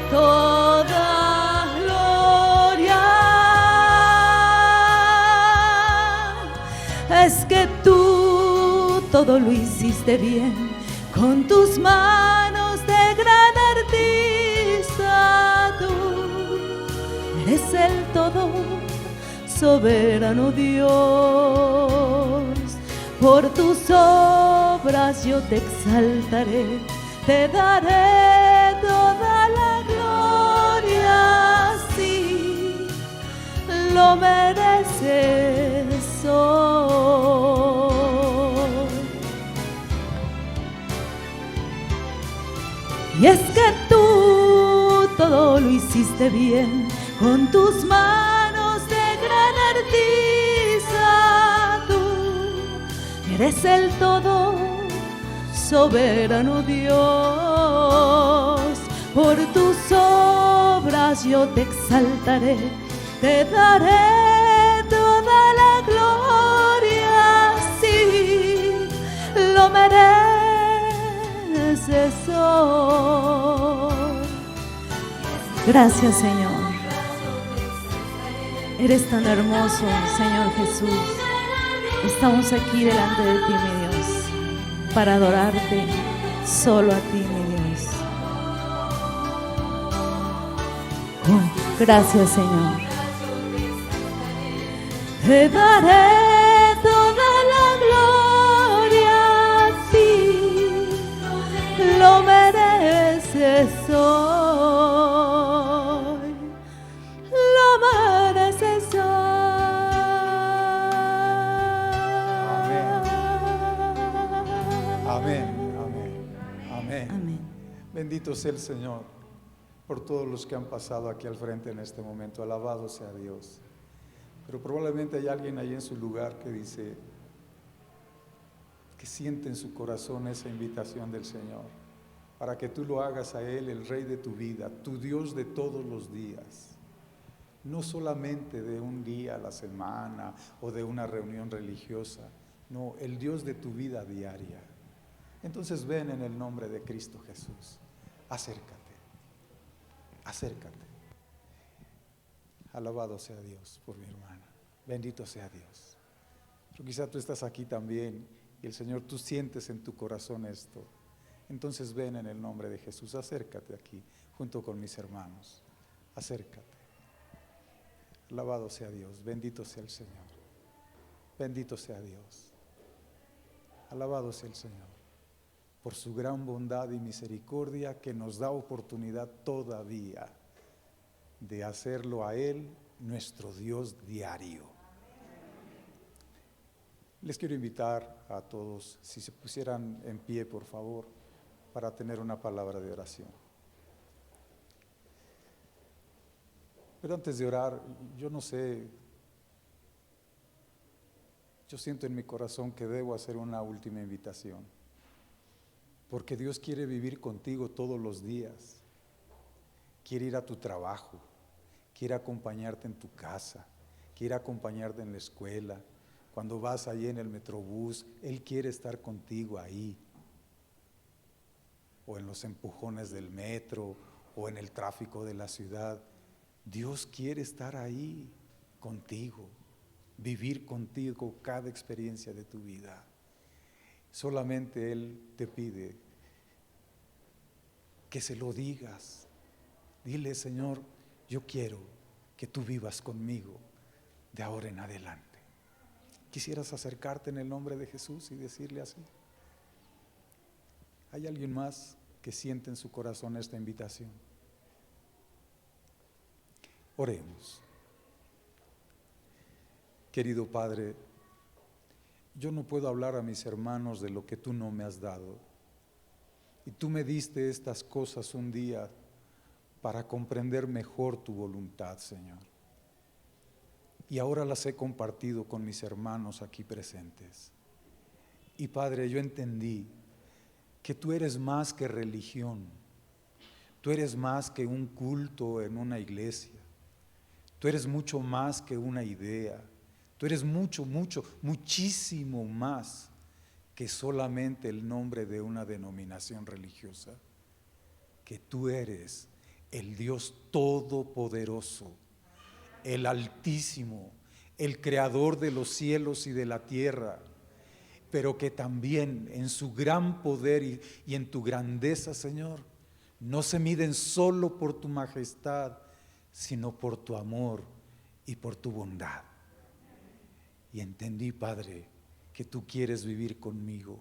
toda gloria. Es que tú todo lo hiciste bien, con tus manos de gran artista. Tú eres el todo soberano Dios. Por tus obras yo te exaltaré, te daré toda la gloria, sí, lo mereces hoy. Y es que tú todo lo hiciste bien, con tus manos de gran artista, tú eres el todo soberano Dios. Por tus obras yo te exaltaré, te daré toda la gloria, sí, lo mereces hoy. Gracias, Señor. Eres tan hermoso, Señor Jesús. Estamos aquí delante de ti, mi Dios, para adorarte solo a ti, mi Dios. Oh, gracias, Señor. Te daré toda la gloria a ti, lo mereces hoy, lo mereces hoy. Amén, amén, amén. Amén. Bendito sea el Señor por todos los que han pasado aquí al frente en este momento. Alabado sea Dios. Pero probablemente hay alguien ahí en su lugar que dice, que siente en su corazón esa invitación del Señor para que tú lo hagas a Él, el Rey de tu vida, tu Dios de todos los días. No solamente de un día a la semana o de una reunión religiosa, no, el Dios de tu vida diaria. Entonces ven en el nombre de Cristo Jesús, acércate, acércate. Alabado sea Dios por mi hermana, bendito sea Dios. Pero quizá tú estás aquí también y el Señor, tú sientes en tu corazón esto. Entonces ven en el nombre de Jesús, acércate aquí junto con mis hermanos, acércate. Alabado sea Dios, bendito sea el Señor, bendito sea Dios. Alabado sea el Señor por su gran bondad y misericordia que nos da oportunidad todavía de hacerlo a Él nuestro Dios diario. Les quiero invitar a todos, si se pusieran en pie, por favor, para tener una palabra de oración. Pero antes de orar, yo no sé, yo siento en mi corazón que debo hacer una última invitación, porque Dios quiere vivir contigo todos los días, quiere ir a tu trabajo, quiere acompañarte en tu casa, quiere acompañarte en la escuela, cuando vas allí en el metrobús, Él quiere estar contigo ahí, o en los empujones del metro, o en el tráfico de la ciudad. Dios quiere estar ahí contigo, vivir contigo cada experiencia de tu vida. Solamente Él te pide que se lo digas. Dile, Señor, yo quiero que tú vivas conmigo de ahora en adelante. ¿Quisieras acercarte en el nombre de Jesús y decirle así? ¿Hay alguien más que siente en su corazón esta invitación? Oremos. Querido Padre, yo no puedo hablar a mis hermanos de lo que tú no me has dado. Y tú me diste estas cosas un día para comprender mejor tu voluntad, Señor. Y ahora las he compartido con mis hermanos aquí presentes. Y Padre, yo entendí que tú eres más que religión. Tú eres más que un culto en una iglesia. Tú eres mucho más que una idea. Tú eres muchísimo más que solamente el nombre de una denominación religiosa. Que tú eres el Dios Todopoderoso, el Altísimo, el Creador de los cielos y de la tierra, pero que también en su gran poder y en tu grandeza, Señor, no se miden solo por tu majestad, sino por tu amor y por tu bondad. Y entendí, Padre, que tú quieres vivir conmigo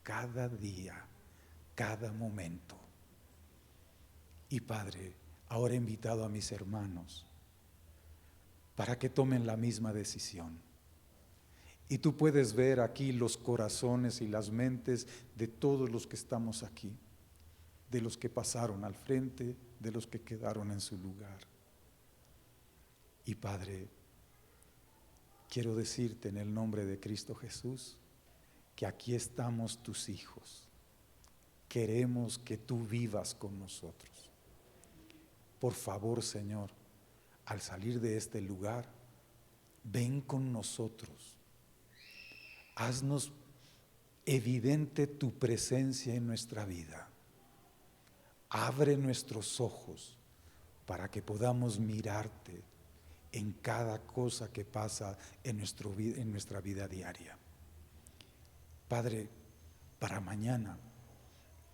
cada día, cada momento. Y Padre, ahora he invitado a mis hermanos para que tomen la misma decisión. Y tú puedes ver aquí los corazones y las mentes de todos los que estamos aquí, de los que pasaron al frente, de los que quedaron en su lugar. Y Padre, quiero decirte en el nombre de Cristo Jesús que aquí estamos tus hijos. Queremos que tú vivas con nosotros. Por favor, Señor, al salir de este lugar, ven con nosotros. Haznos evidente tu presencia en nuestra vida. Abre nuestros ojos para que podamos mirarte en cada cosa que pasa en nuestra vida diaria. Padre, para mañana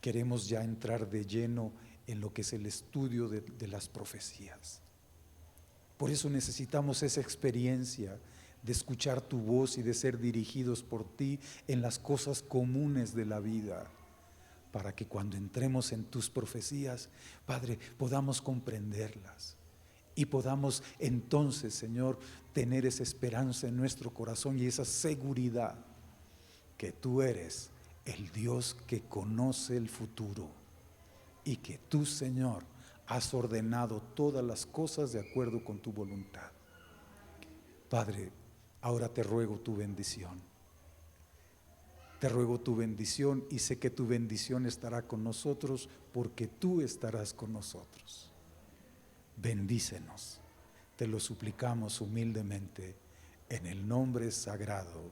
queremos ya entrar de lleno en lo que es el estudio de las profecías. Por eso necesitamos esa experiencia de escuchar tu voz y de ser dirigidos por ti en las cosas comunes de la vida, para que cuando entremos en tus profecías, Padre, podamos comprenderlas y podamos entonces, Señor, tener esa esperanza en nuestro corazón y esa seguridad que tú eres el Dios que conoce el futuro y que tú, Señor, has ordenado todas las cosas de acuerdo con tu voluntad. Padre, ahora te ruego tu bendición. Te ruego tu bendición y sé que tu bendición estará con nosotros porque tú estarás con nosotros. Bendícenos, te lo suplicamos humildemente en el nombre sagrado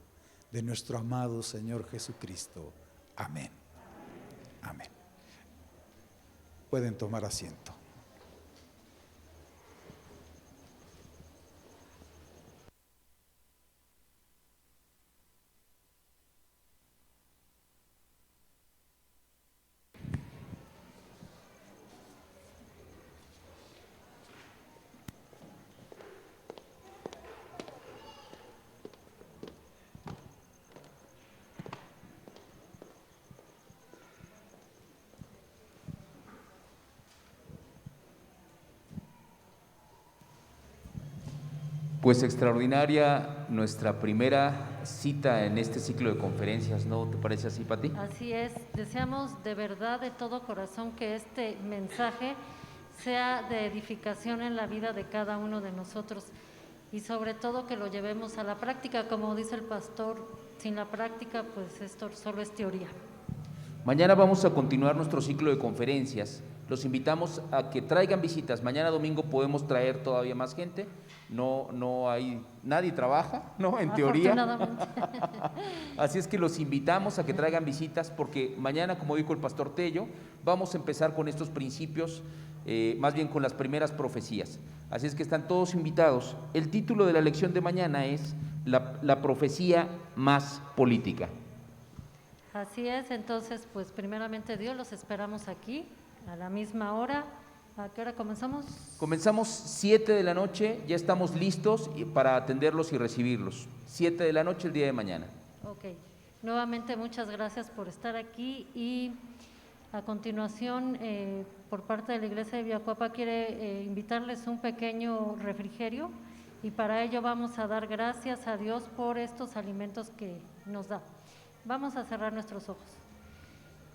de nuestro amado Señor Jesucristo. Amén. Amén. Pueden tomar asiento. Pues extraordinaria nuestra primera cita en este ciclo de conferencias, ¿no te parece así, Pati? Así es, deseamos de verdad, de todo corazón, que este mensaje sea de edificación en la vida de cada uno de nosotros y sobre todo que lo llevemos a la práctica, como dice el pastor, sin la práctica pues esto solo es teoría. Mañana vamos a continuar nuestro ciclo de conferencias. Los invitamos a que traigan visitas. Mañana domingo podemos traer todavía más gente. No hay, nadie trabaja, ¿no? En teoría. Así es que los invitamos a que traigan visitas porque mañana, como dijo el pastor Tello, vamos a empezar con estos principios, más bien con las primeras profecías. Así es que están todos invitados. El título de la lección de mañana es la profecía más política. Así es, entonces pues primeramente Dios, los esperamos aquí a la misma hora. ¿A qué hora comenzamos? Comenzamos 7 de la noche, ya estamos listos para atenderlos y recibirlos. 7 de la noche el día de mañana. Ok, nuevamente muchas gracias por estar aquí y a continuación por parte de la Iglesia de Villacuapa quiere invitarles un pequeño refrigerio y para ello vamos a dar gracias a Dios por estos alimentos que nos da. Vamos a cerrar nuestros ojos.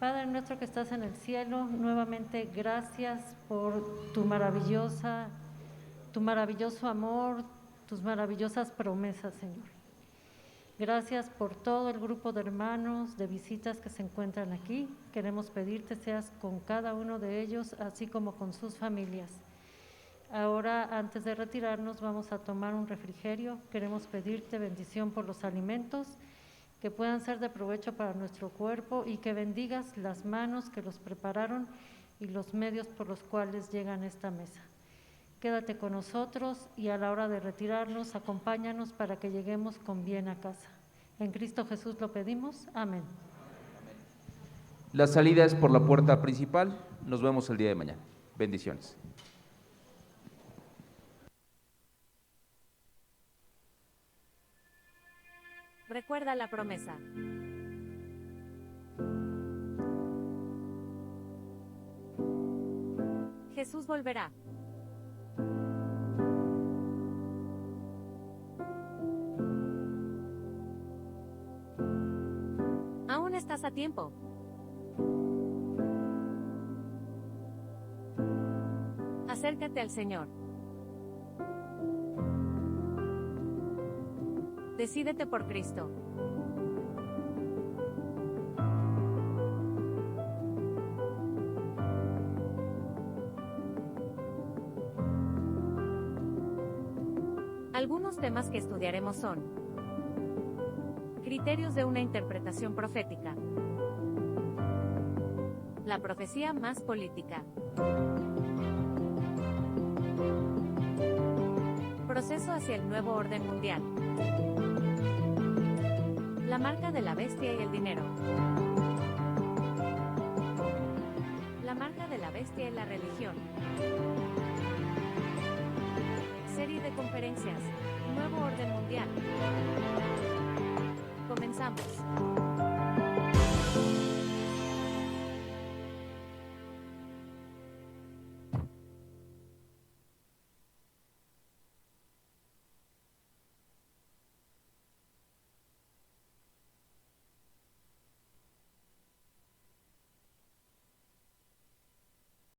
Padre nuestro que estás en el cielo, nuevamente gracias por tu maravilloso amor, tus maravillosas promesas, Señor. Gracias por todo el grupo de hermanos, de visitas que se encuentran aquí. Queremos pedirte seas con cada uno de ellos, así como con sus familias. Ahora, antes de retirarnos, vamos a tomar un refrigerio. Queremos pedirte bendición por los alimentos, que puedan ser de provecho para nuestro cuerpo y que bendigas las manos que los prepararon y los medios por los cuales llegan a esta mesa. Quédate con nosotros y a la hora de retirarnos, acompáñanos para que lleguemos con bien a casa. En Cristo Jesús lo pedimos. Amén. La salida es por la puerta principal. Nos vemos el día de mañana. Bendiciones. Recuerda la promesa. Jesús volverá. Aún estás a tiempo. Acércate al Señor. Decídete por Cristo. Algunos temas que estudiaremos son: criterios de una interpretación profética, la profecía más política, proceso hacia el nuevo orden mundial, la marca de la bestia y el dinero, la marca de la bestia y la religión. Serie de conferencias, Nuevo Orden Mundial. Comenzamos.